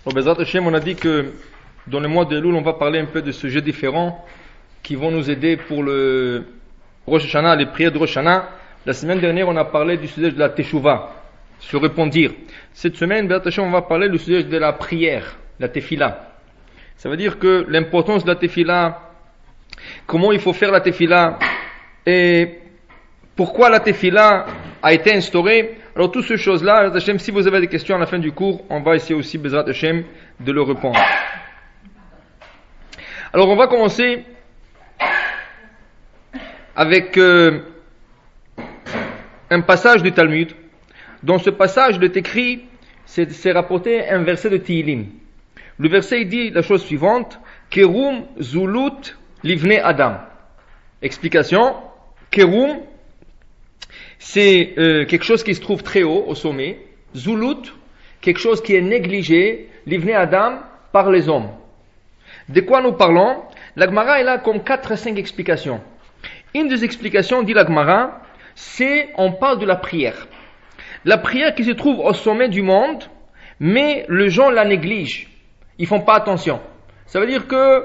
Au Bezrat Hashem, on a dit que dans le mois de Elul, on va parler un peu de sujets différents qui vont nous aider pour le Rosh Hashanah, les prières de Rosh Hashanah. La semaine dernière, on a parlé du sujet de la Teshuvah, se repentir. Cette semaine, Bezrat Hashem, on va parler du sujet de la prière, la Tefila. Ça veut dire que l'importance de la Tefila, comment il faut faire la Tefila et pourquoi la Tefila a été instaurée. Alors toutes ces choses-là, Bezrat Hashem, si vous avez des questions à la fin du cours, on va essayer aussi, Bezrat Hashem, de le répondre. Alors on va commencer avec un passage du Talmud. Dans ce passage, il est écrit, c'est rapporté un verset de Tehillim. Le verset il dit la chose suivante: Kerum zulut livne Adam. Explication: Kerum, c'est quelque chose qui se trouve très haut, au sommet. Zulut, quelque chose qui est négligé, livne Adam, par les hommes. De quoi nous parlons? La Gemara est là comme 4 à 5 explications. Une des explications, dit la Gemara, c'est, on parle de la prière. La prière qui se trouve au sommet du monde, mais les gens la négligent. Ils font pas attention. Ça veut dire que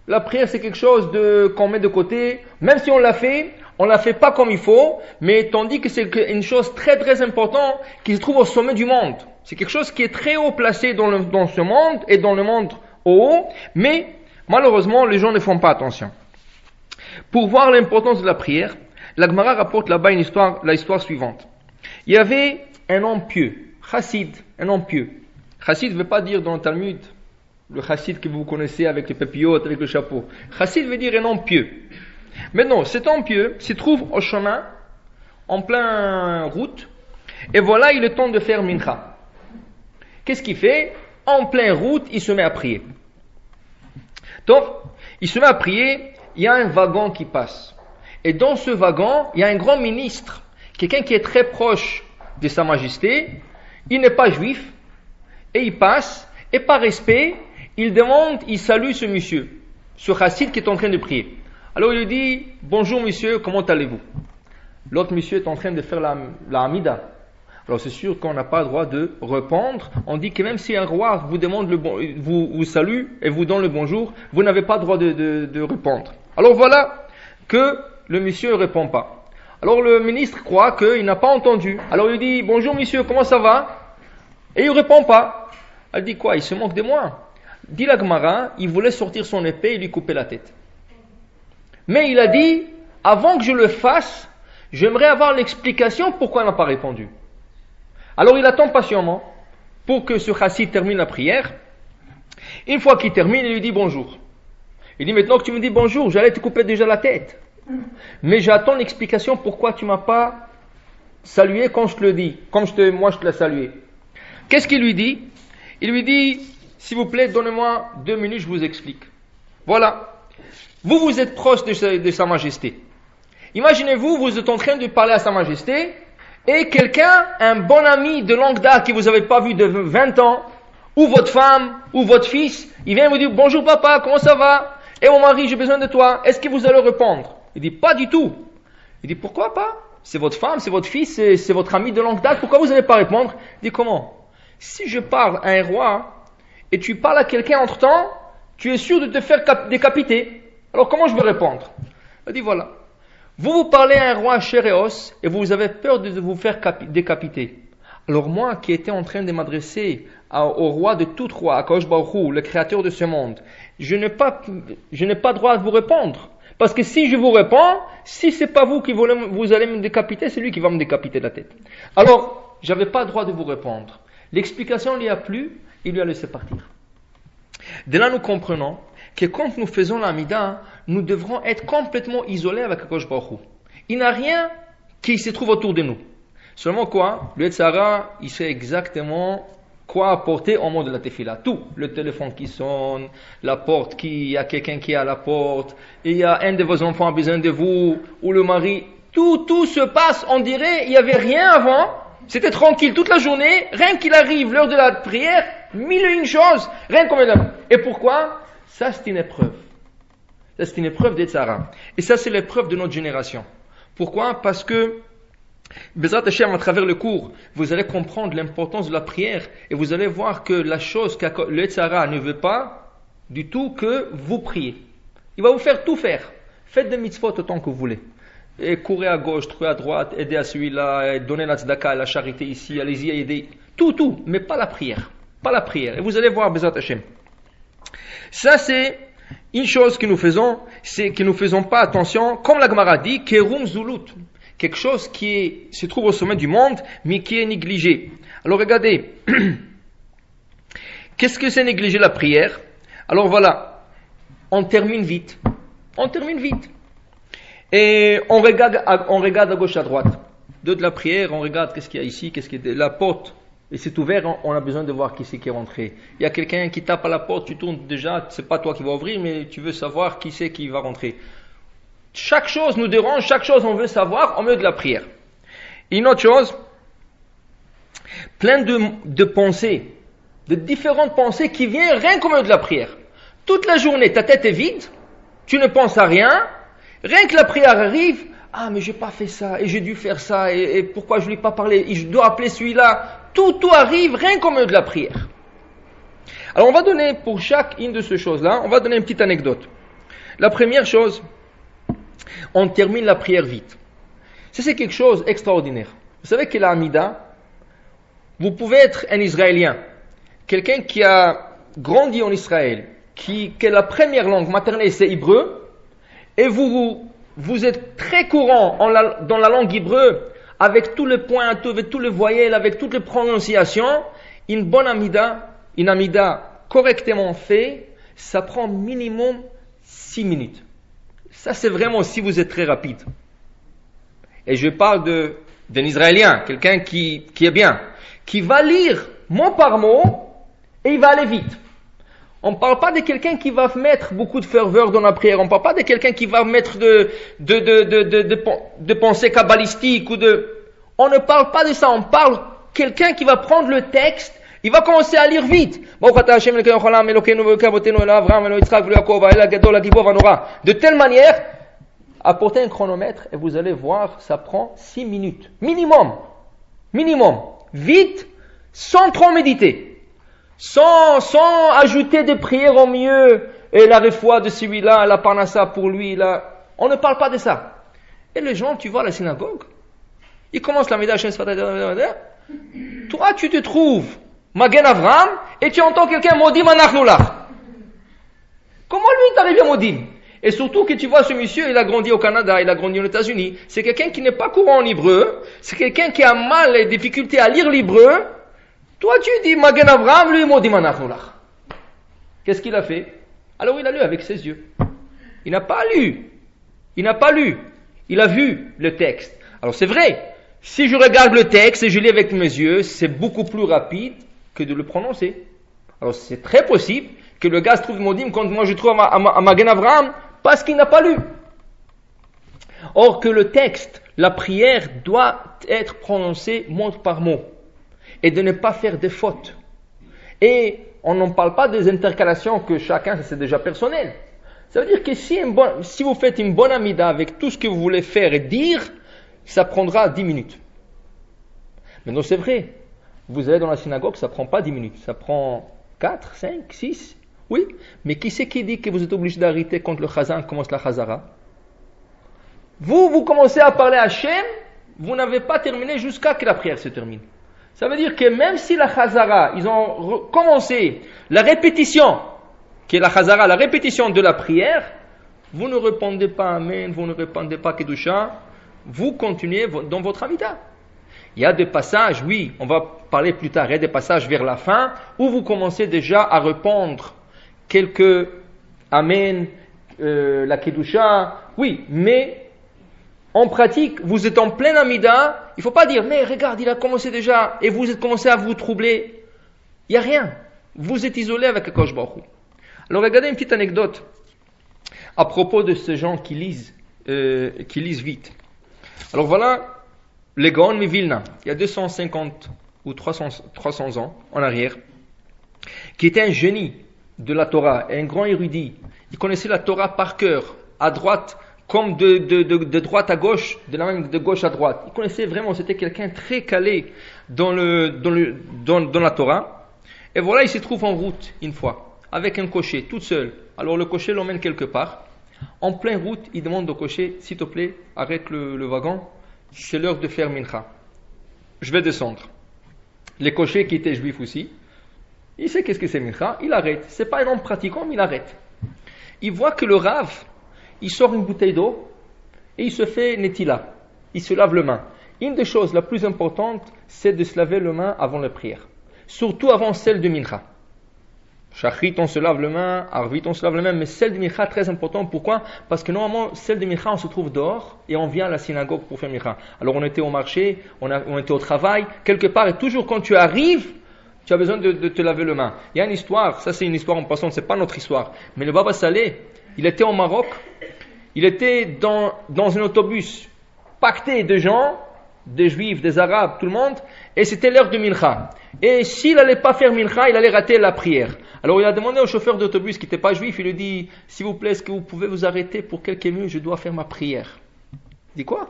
la prière c'est quelque chose qu'on met de côté, même si on la fait pas comme il faut, mais tandis que c'est une chose très très importante qui se trouve au sommet du monde. C'est quelque chose qui est très haut placé dans ce monde et dans le monde au haut, mais malheureusement les gens ne font pas attention. Pour voir l'importance de la prière, la Gemara rapporte là-bas la histoire suivante. Il y avait un homme pieux, chassid, un homme pieux. Chassid ne veut pas dire dans le Talmud le chassid que vous connaissez avec les papillotes, avec le chapeau. Chassid veut dire un homme pieux. Maintenant, cet homme pieux se trouve au chemin, en plein route, et voilà, il est temps de faire mincha. Qu'est-ce qu'il fait? En pleine route, il se met à prier. Donc, il se met à prier, il y a un wagon qui passe. Et dans ce wagon, il y a un grand ministre, quelqu'un qui est très proche de Sa Majesté, il n'est pas juif, et il passe, et par respect, il salue ce monsieur, ce chassid qui est en train de prier. Alors il lui dit: bonjour monsieur, comment allez-vous? L'autre monsieur est en train de faire la Hamida. Alors c'est sûr qu'on n'a pas le droit de répondre. On dit que même si un roi vous demande vous salue et vous donne le bonjour, vous n'avez pas le droit de répondre. Alors voilà que le monsieur ne répond pas. Alors le ministre croit qu'il n'a pas entendu. Alors il lui dit: bonjour monsieur, comment ça va? Et il ne répond pas. Elle dit: quoi, il se moque de moi? Dit la Gemara, il voulait sortir son épée et lui couper la tête. Mais il a dit: avant que je le fasse, j'aimerais avoir l'explication pourquoi il n'a pas répondu. Alors il attend patiemment pour que ce chassid termine la prière. Une fois qu'il termine, il lui dit bonjour. Il dit: maintenant que tu me dis bonjour, j'allais te couper déjà la tête. Mais j'attends l'explication pourquoi tu ne m'as pas salué quand je te le dis, comme moi je te l'ai salué. Qu'est-ce qu'il lui dit? Il lui dit: s'il vous plaît, donnez-moi 2 minutes, je vous explique. Voilà. Vous êtes proche de Sa Majesté. Imaginez-vous, vous êtes en train de parler à Sa Majesté, et quelqu'un, un bon ami de longue date que vous n'avez pas vu de 20 ans, ou votre femme, ou votre fils, il vient vous dire: bonjour papa, comment ça va? Et mon mari, j'ai besoin de toi, est-ce que vous allez répondre? Il dit: pas du tout. Il dit: pourquoi pas? C'est votre femme, c'est votre fils, c'est votre ami de longue date, pourquoi vous n'allez pas répondre? Il dit: comment? Si je parle à un roi, et tu parles à quelqu'un entre temps, tu es sûr de te faire décapiter. Alors comment je vais répondre? Il dit: voilà. Vous parlez à un roi chair et os, et vous avez peur de vous faire décapiter. Alors moi, qui étais en train de m'adresser au roi de tout roi, à Akadosh Baruch Hu, le créateur de ce monde, je n'ai pas droit de vous répondre. Parce que si je vous réponds, si c'est pas vous qui vous allez me décapiter, c'est lui qui va me décapiter la tête. Alors, j'avais pas le droit de vous répondre. L'explication lui a plu, il lui a laissé partir. De là, nous comprenons que quand nous faisons l'Amida, nous devrons être complètement isolés avec Akadosh Baruch Hu. Il n'y a rien qui se trouve autour de nous. Seulement quoi? Le Yetzirah, il sait exactement quoi apporter au monde de la Tefila. Tout. Le téléphone qui sonne, la porte il y a quelqu'un qui est à la porte, il y a un de vos enfants a besoin de vous, ou le mari. Tout se passe, on dirait, il n'y avait rien avant. C'était tranquille toute la journée, rien qu'il arrive, l'heure de la prière, 1001 choses, rien comme ça. Et pourquoi? Ça c'est une épreuve. Ça c'est une épreuve d'Yetzirah. Et ça c'est l'épreuve de notre génération. Pourquoi? Parce que Bezrat Hashem, à travers le cours, vous allez comprendre l'importance de la prière et vous allez voir que la chose que le Yetzirah ne veut pas du tout que vous priez. Il va vous faire tout faire. Faites des mitzvot autant que vous voulez. Et courez à gauche, trouvez à droite, aidez à celui-là, donnez la tzedaka, la charité ici, allez-y, aidez. Tout, mais pas la prière. Pas la prière. Et vous allez voir, Bezrat Hashem. Ça, c'est une chose que nous faisons, c'est que nous ne faisons pas attention, comme la Gemara dit, Kerum Zulut. Quelque chose qui se trouve au sommet du monde, mais qui est négligé. Alors regardez, qu'est-ce que c'est négliger la prière? Alors voilà, on termine vite. Et on regarde à gauche, à droite. De la prière, on regarde qu'est-ce qu'il y a ici, qu'est-ce qu'il y a la porte. Et c'est ouvert, on a besoin de voir qui c'est qui est rentré. Il y a quelqu'un qui tape à la porte, tu tournes déjà, c'est pas toi qui vas ouvrir, mais tu veux savoir qui c'est qui va rentrer. Chaque chose nous dérange, chaque chose on veut savoir en milieu de la prière. Une autre chose, plein de pensées, de différentes pensées qui viennent rien qu'au milieu de la prière. Toute la journée, ta tête est vide, tu ne penses à rien, rien que la prière arrive, ah mais j'ai pas fait ça, et j'ai dû faire ça, et pourquoi je lui ai pas parlé, et je dois appeler celui-là, tout arrive rien qu'au milieu de la prière. Alors on va donner pour chacune de ces choses-là, on va donner une petite anecdote. La première chose, on termine la prière vite. Ça, c'est quelque chose d'extraordinaire. Vous savez que la Hamida, vous pouvez être un Israélien, quelqu'un qui a grandi en Israël, que la première langue maternelle c'est hébreu, et vous êtes très courant dans la langue hébreu, avec tous les points, avec tous les voyelles, avec toutes les prononciations. Une bonne Hamida, une Hamida correctement faite, ça prend minimum 6 minutes. Ça, c'est vraiment si vous êtes très rapide. Et je parle d'un Israélien, quelqu'un qui est bien, qui va lire mot par mot et il va aller vite. On ne parle pas de quelqu'un qui va mettre beaucoup de ferveur dans la prière. On ne parle pas de quelqu'un qui va mettre de pensée kabbalistique On ne parle pas de ça. On parle de quelqu'un qui va prendre le texte. Il va commencer à lire vite. De telle manière, apportez un chronomètre et vous allez voir, ça prend 6 minutes. Minimum. Vite, sans trop méditer. Sans ajouter des prières au mieux. Et la refoua de celui-là, la parnassa pour lui. Là. On ne parle pas de ça. Et les gens, tu vois à la synagogue, ils commencent la Midah. Toi, tu te trouves Magen Avram, et tu entends quelqu'un Modim Anachnulach. Comment lui t'arrive à Modim? Et surtout que tu vois ce monsieur, il a grandi au Canada, il a grandi aux États-Unis. C'est quelqu'un qui n'est pas courant en hébreu. C'est quelqu'un qui a mal et difficulté à lire l'hébreu. Toi tu dis Magen Avram, lui Modim Anachnulach. Qu'est-ce qu'il a fait? Alors il a lu avec ses yeux. Il n'a pas lu. Il a vu le texte. Alors c'est vrai. Si je regarde le texte et je lis avec mes yeux, c'est beaucoup plus rapide que de le prononcer. Alors c'est très possible que le gars se trouve Modim quand moi je trouve à Magen Avram parce qu'il n'a pas lu. Or que le texte, la prière doit être prononcée mot par mot et de ne pas faire des fautes. Et on n'en parle pas des intercalations que chacun, c'est déjà personnel. Ça veut dire que si vous faites une bonne amida avec tout ce que vous voulez faire et dire, ça prendra 10 minutes. Maintenant c'est vrai. Vous allez dans la synagogue, ça ne prend pas 10 minutes, ça prend 4, 5, 6, oui. Mais qui c'est qui dit que vous êtes obligé d'arrêter quand le chazan commence la chazara? Vous commencez à parler à Hachem, vous n'avez pas terminé jusqu'à que la prière se termine. Ça veut dire que même si la chazara, ils ont commencé la répétition, qui est la chazara, la répétition de la prière, vous ne répondez pas Amen, vous ne répondez pas Kedusha, vous continuez dans votre amida. Il y a des passages, oui, on va parler plus tard, il y a des passages vers la fin où vous commencez déjà à répondre quelques Amen, la Kedusha, oui, mais en pratique, vous êtes en plein amida, il ne faut pas dire, mais regarde, il a commencé déjà, et vous êtes commencé à vous troubler. Il n'y a rien. Vous êtes isolé avec Akadosh Baruch Hu. Alors regardez une petite anecdote à propos de ces gens qui lisent vite. Alors voilà, les Gaon de Vilna, il y a 250 ou 300 ans en arrière, qui était un génie de la Torah, un grand érudit. Il connaissait la Torah par cœur, à droite comme de droite à gauche, de la même de gauche à droite. Il connaissait vraiment, c'était quelqu'un très calé dans la Torah. Et voilà, il se trouve en route une fois, avec un cocher, tout seul. Alors le cocher l'emmène quelque part. En pleine route, il demande au cocher, s'il te plaît, arrête le wagon, c'est l'heure de faire mincha. Je vais descendre. Les cochers qui étaient juifs aussi, il sait qu'est-ce que c'est mincha, il arrête. C'est pas un homme pratiquant, mais il arrête. Il voit que le Rav, il sort une bouteille d'eau et il se fait netila. Il se lave les mains. Une des choses la plus importantes, c'est de se laver les mains avant la prière. Surtout avant celle de mincha. Shachrit, on se lave les mains, Arvit, on se lave les mains, mais celle de mincha, très important. Pourquoi? Parce que normalement, celle de mincha, on se trouve dehors et on vient à la synagogue pour faire mincha. Alors on était au marché, on était au travail, quelque part, et toujours quand tu arrives, tu as besoin de te laver les mains. Il y a une histoire, ça c'est une histoire en passant, c'est pas notre histoire. Mais le Baba Saleh, il était au Maroc, il était dans un autobus pacté de gens, des juifs, des arabes, tout le monde, et c'était l'heure de mincha. Et s'il n'allait pas faire mincha, il allait rater la prière. Alors il a demandé au chauffeur d'autobus qui n'était pas juif, il lui dit, s'il vous plaît, est-ce que vous pouvez vous arrêter pour quelques minutes, je dois faire ma prière. Il dit quoi?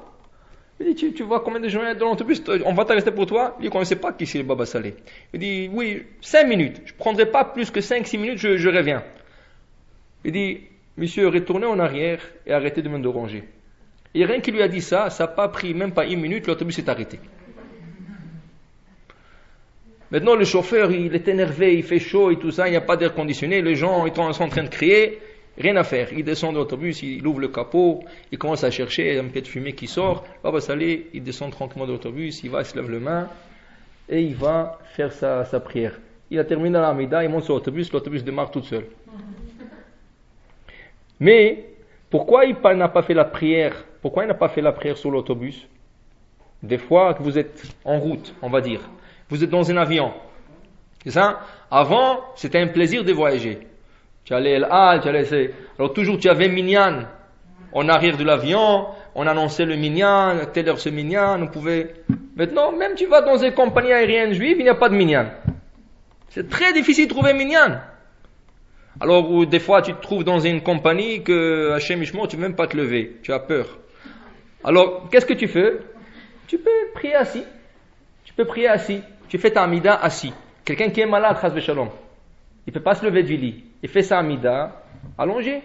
Il dit, tu vois combien de gens il y a dans l'autobus, on va t'arrêter pour toi? Il dit, on ne sait pas qui c'est le Baba Saleh. Il dit, oui, 5 minutes, je ne prendrai pas plus que 5-6 minutes, je reviens. Il dit, monsieur, retournez en arrière et arrêtez de me déranger. Et rien qu'il lui a dit ça n'a pas pris même pas 1 minute, l'autobus est arrêté. Maintenant, le chauffeur, il est énervé, il fait chaud et tout ça, il n'y a pas d'air conditionné, les gens sont en train de crier, rien à faire. Il descend de l'autobus, il ouvre le capot, il commence à chercher, il y a un peu de fumée qui sort. Baba Saleh, il descend tranquillement de l'autobus, il va, il se lève les mains et il va faire sa prière. Il a terminé l'Amida, il monte sur l'autobus démarre tout seul. Mais, pourquoi il n'a pas fait la prière? Pourquoi il n'a pas fait la prière sur l'autobus? Des fois que vous êtes en route, on va dire. Vous êtes dans un avion. C'est ça? Avant, c'était un plaisir de voyager. Tu allais à l'Al, alors toujours tu avais minyan. En arrière de l'avion, on annonçait le minyan, telle heure ce minyan, on pouvait... Maintenant, même tu vas dans une compagnie aérienne juive, il n'y a pas de minyan. C'est très difficile de trouver minyan. Alors, des fois, tu te trouves dans une compagnie que, Hachem Ishmo, tu ne veux même pas te lever. Tu as peur. Alors, qu'est-ce que tu fais? Tu peux prier assis. Tu fais ta amida assis. Quelqu'un qui est malade, chas v'shalom, il ne peut pas se lever du lit. Il fait sa amida allongé.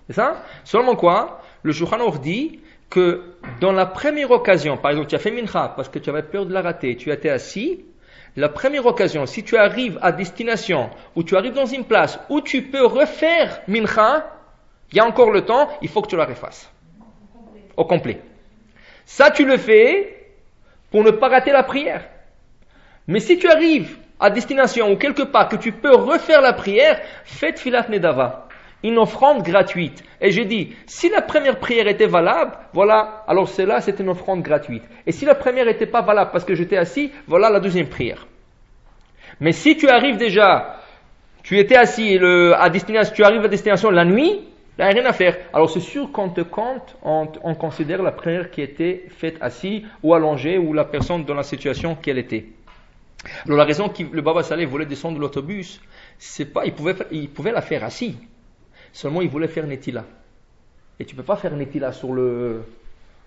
C'est ça? Seulement quoi? Le Shulchan Aruch dit que dans la première occasion, par exemple, tu as fait mincha parce que tu avais peur de la rater, tu étais assis. La première occasion, si tu arrives à destination, ou tu arrives dans une place où tu peux refaire mincha, il y a encore le temps, il faut que tu la refasses. Au complet. Ça, tu le fais pour ne pas rater la prière. Mais si tu arrives à destination ou quelque part que tu peux refaire la prière, fais Tfilat Nedava, une offrande gratuite. Et j'ai dit, si la première prière était valable, voilà, alors celle-là, c'était une offrande gratuite. Et si la première n'était pas valable parce que j'étais assis, voilà la deuxième prière. Mais si tu arrives déjà, tu étais assis à destination, tu arrives à destination la nuit, là, il n'y a rien à faire. Alors c'est sûr qu'on te compte, on considère la prière qui était faite assis ou allongée ou la personne dans la situation qu'elle était. Alors la raison que le Baba Saleh voulait descendre de l'autobus, c'est pas, il pouvait la faire assis. Seulement il voulait faire netila. Et tu peux pas faire netila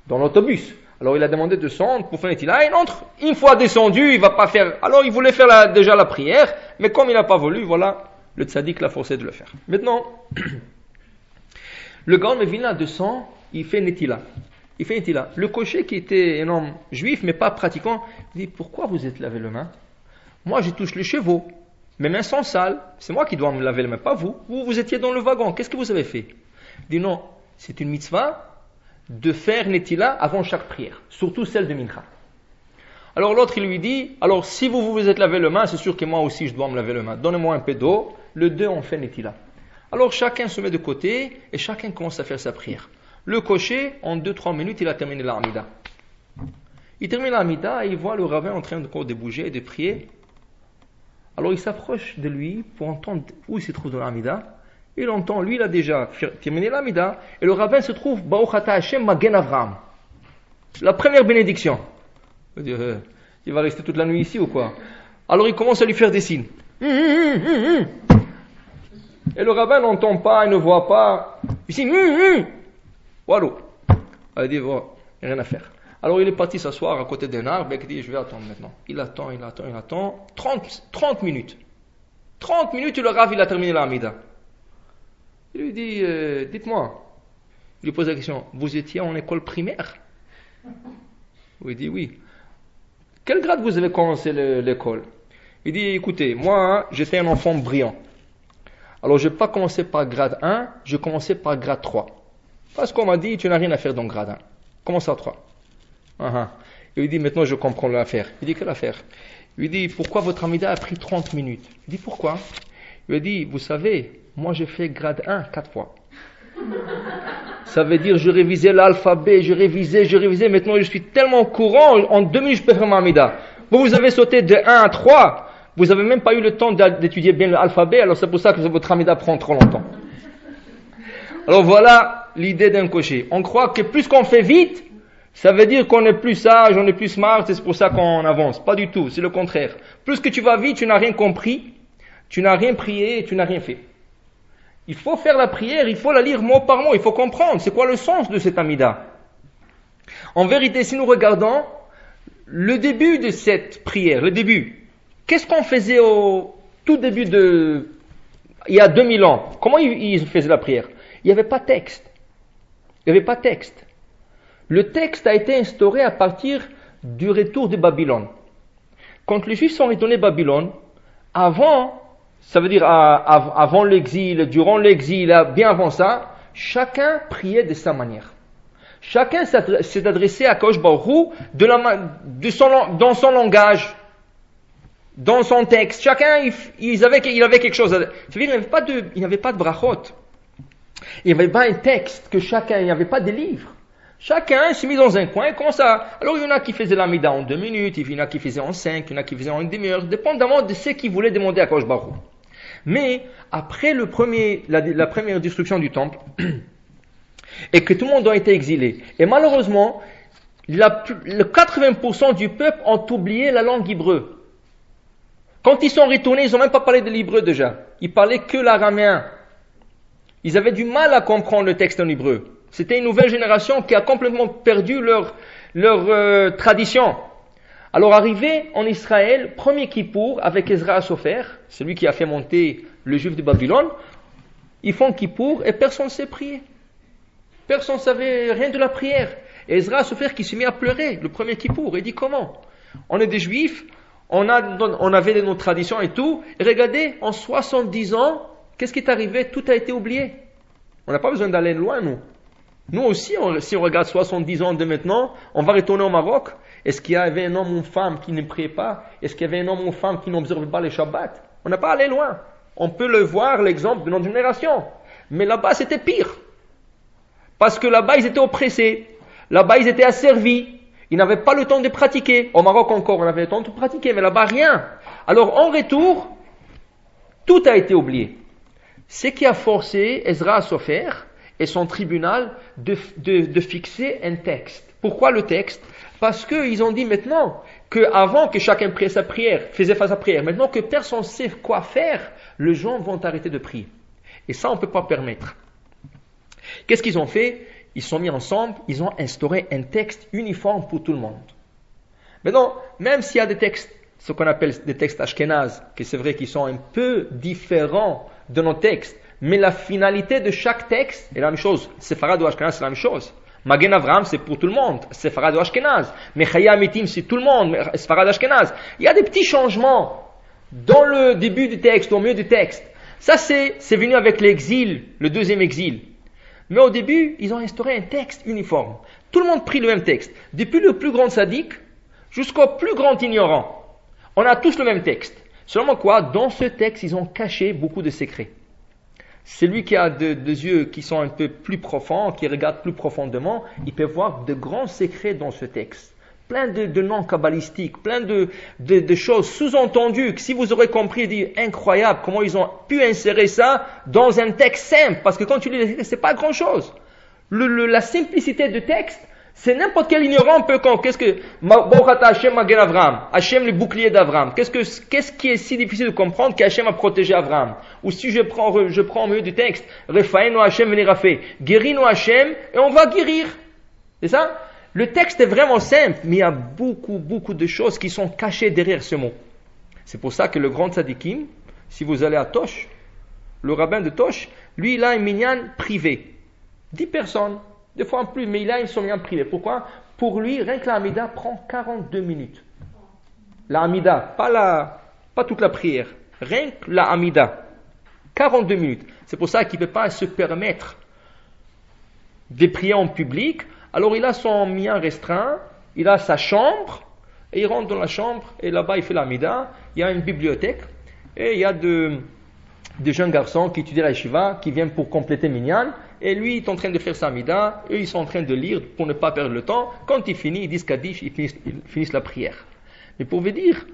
dans l'autobus. Alors il a demandé de descendre pour faire netila. Et entre, une fois descendu, il va pas faire. Alors il voulait faire déjà la prière, mais comme il n'a pas voulu, voilà, le tzaddik l'a forcé de le faire. Maintenant, le Gaon Mevina descend, il fait netila. Le cocher qui était un homme juif, mais pas pratiquant, il dit, pourquoi vous êtes lavé les mains? Moi, je touche les chevaux. Mes mains sont sales. C'est moi qui dois me laver les mains, pas vous. Vous étiez dans le wagon. Qu'est-ce que vous avez fait? Il dit non, c'est une mitzvah de faire netila avant chaque prière. Surtout celle de mincha. Alors l'autre, il lui dit, alors si vous êtes lavé les mains, c'est sûr que moi aussi je dois me laver les mains. Donnez-moi un peu d'eau. Le deux, on fait netila. Alors chacun se met de côté et chacun commence à faire sa prière. Le cocher, en 2-3 minutes, il a terminé l'amida. Il termine l'amida et il voit le rabbin en train de bouger et de prier. Alors il s'approche de lui pour entendre où il se trouve dans l'amida. Il entend, lui il a déjà terminé l'amida. Et le rabbin se trouve, Baruch Ata Hashem Magen Avraham. La première bénédiction. Il va rester toute la nuit ici ou quoi? Alors il commence à lui faire des signes. Et le rabbin n'entend pas, il ne voit pas. Il dit, Walou. Il dit, bon, il n'y a rien à faire. Alors il est parti s'asseoir à côté d'un arbre et il dit, je vais attendre maintenant. Il attend. 30 minutes. 30 minutes, le Rav, il a terminé la Hamida. Il lui dit, dites-moi. Il lui pose la question, vous étiez en école primaire? Il dit, oui. Quel grade vous avez commencé l'école? Il dit, écoutez, moi, j'étais un enfant brillant. Alors, je n'ai pas commencé par grade 1, j'ai commencé par grade 3. Parce qu'on m'a dit, tu n'as rien à faire dans grade 1. Commence à 3. Il lui dit, maintenant je comprends l'affaire. Il dit, quelle affaire? Il lui dit, pourquoi votre Hamida a pris 30 minutes? Il dit, pourquoi? Il lui dit, vous savez, moi j'ai fait grade 1 4 fois. Ça veut dire, je révisais l'alphabet, je révisais, maintenant je suis tellement courant, en 2 minutes je peux faire ma Hamida. Vous avez sauté de 1 à 3, vous n'avez même pas eu le temps d'étudier bien l'alphabet, alors c'est pour ça que votre Hamida prend trop longtemps. Alors voilà l'idée d'un cocher. On croit que plus qu'on fait vite, ça veut dire qu'on est plus sage, on est plus smart, c'est pour ça qu'on avance. Pas du tout, c'est le contraire. Plus que tu vas vite, tu n'as rien compris, tu n'as rien prié, tu n'as rien fait. Il faut faire la prière, il faut la lire mot par mot, il faut comprendre c'est quoi le sens de cette Hamida. En vérité, si nous regardons le début de cette prière, qu'est-ce qu'on faisait au tout début il y a 2000 ans? Comment ils faisaient la prière? Il n'y avait pas de texte. Le texte a été instauré à partir du retour de Babylone. Quand les Juifs sont retournés à Babylone, ça veut dire avant l'exil, durant l'exil, bien avant ça, chacun priait de sa manière. Chacun s'est adressé à Kadosh Baruch Hu dans son langage, dans son texte. Chacun, il avait quelque chose. Ça veut dire il n'y avait pas de brachot. Il n'y avait pas un texte il n'y avait pas de livre. Chacun s'est mis dans un coin et commence à... Alors il y en a qui faisaient la Mida en 2 minutes, il y en a qui faisaient en 5, il y en a qui faisaient en une demi-heure, dépendamment de ce qu'ils voulaient demander à Kadosh Baruch Hu. Mais après la première destruction du temple, et que tout le monde a été exilé, et malheureusement, le 80% du peuple ont oublié la langue hébreu. Quand ils sont retournés, ils n'ont même pas parlé de l'hébreu déjà. Ils parlaient que l'araméen. Ils avaient du mal à comprendre le texte en hébreu. C'était une nouvelle génération qui a complètement perdu leur tradition. Alors arrivé en Israël, premier Kippour avec Ezra Sofer, celui qui a fait monter le juif de Babylone, ils font Kippour et personne ne sait prier. Personne ne savait rien de la prière. Et Ezra Sofer qui s'est mis à pleurer le premier Kippour. Il dit comment? On est des juifs, on avait nos traditions et tout, et regardez, en 70 ans, qu'est-ce qui est arrivé? Tout a été oublié. On n'a pas besoin d'aller loin, nous. Nous aussi, si on regarde 70 ans de maintenant, on va retourner au Maroc. Est-ce qu'il y avait un homme ou une femme qui ne priait pas? Est-ce qu'il y avait un homme ou une femme qui n'observait pas les Shabbats? On n'a pas allé loin. On peut le voir, l'exemple de notre génération. Mais là-bas, c'était pire. Parce que là-bas, ils étaient oppressés. Là-bas, ils étaient asservis. Ils n'avaient pas le temps de pratiquer. Au Maroc encore, on avait le temps de pratiquer, mais là-bas, rien. Alors, en retour, tout a été oublié. Ce qui a forcé Ezra Sofer et son tribunal de fixer un texte. Pourquoi le texte? Parce qu'ils ont dit maintenant qu'avant que chacun faisait sa prière, maintenant que personne ne sait quoi faire, les gens vont arrêter de prier. Et ça, on ne peut pas permettre. Qu'est-ce qu'ils ont fait? Ils se sont mis ensemble, ils ont instauré un texte uniforme pour tout le monde. Maintenant, même s'il y a des textes, ce qu'on appelle des textes ashkénazes, que c'est vrai qu'ils sont un peu différents de nos textes, mais la finalité de chaque texte est la même chose. Séfarad ou Ashkenaz, c'est la même chose. Magen Avraham, c'est pour tout le monde. Séfarad ou Ashkenaz. Mechaya Amitim, c'est tout le monde. Séfarad Ashkenaz. Il y a des petits changements dans le début du texte, au milieu du texte. Ça, c'est venu avec l'exil, le deuxième exil. Mais au début, ils ont instauré un texte uniforme. Tout le monde prie le même texte. Depuis le plus grand sadique jusqu'au plus grand ignorant. On a tous le même texte. Seulement quoi? Dans ce texte, ils ont caché beaucoup de secrets. Celui qui a des yeux qui sont un peu plus profonds, qui regarde plus profondément, il peut voir de grands secrets dans ce texte. Plein de noms kabbalistiques, plein de choses sous-entendues, que si vous aurez compris, dit incroyable comment ils ont pu insérer ça dans un texte simple, parce que quand tu lis les textes, c'est pas grand-chose. La simplicité du texte, C'est n'importe quel ignorant peut quand. Qu'est-ce que Baruch Hashem Magen Avraham, Hashem le bouclier d'Avraham. Qu'est-ce qui est si difficile de comprendre qu'Hashem a protégé Avraham? Ou si je prends au milieu du texte, Refaïno Hashem Venirafé, guéris-nous Hashem et on va guérir. C'est ça? Le texte est vraiment simple, mais il y a beaucoup de choses qui sont cachées derrière ce mot. C'est pour ça que le grand tzadikim, si vous allez à Tosh, le rabbin de Tosh, lui il a un minyan privé. 10 personnes. Des fois en plus, mais il a une sommière privée. Pourquoi? Pour lui, rien que la Hamida prend 42 minutes. La Hamida, pas toute la prière. Rien que la Hamida. 42 minutes. C'est pour ça qu'il ne peut pas se permettre de prier en public. Alors il a son mien restreint, il a sa chambre, et il rentre dans la chambre, et là-bas il fait la Hamida. Il y a une bibliothèque, et il y a des jeunes garçons qui étudient la yeshiva, qui viennent pour compléter Minyan. Et lui, il est en train de faire sa Hamida, eux, ils sont en train de lire pour ne pas perdre le temps. Quand il finit, ils disent Kaddish, ils finissent la prière. Mais pour vous dire,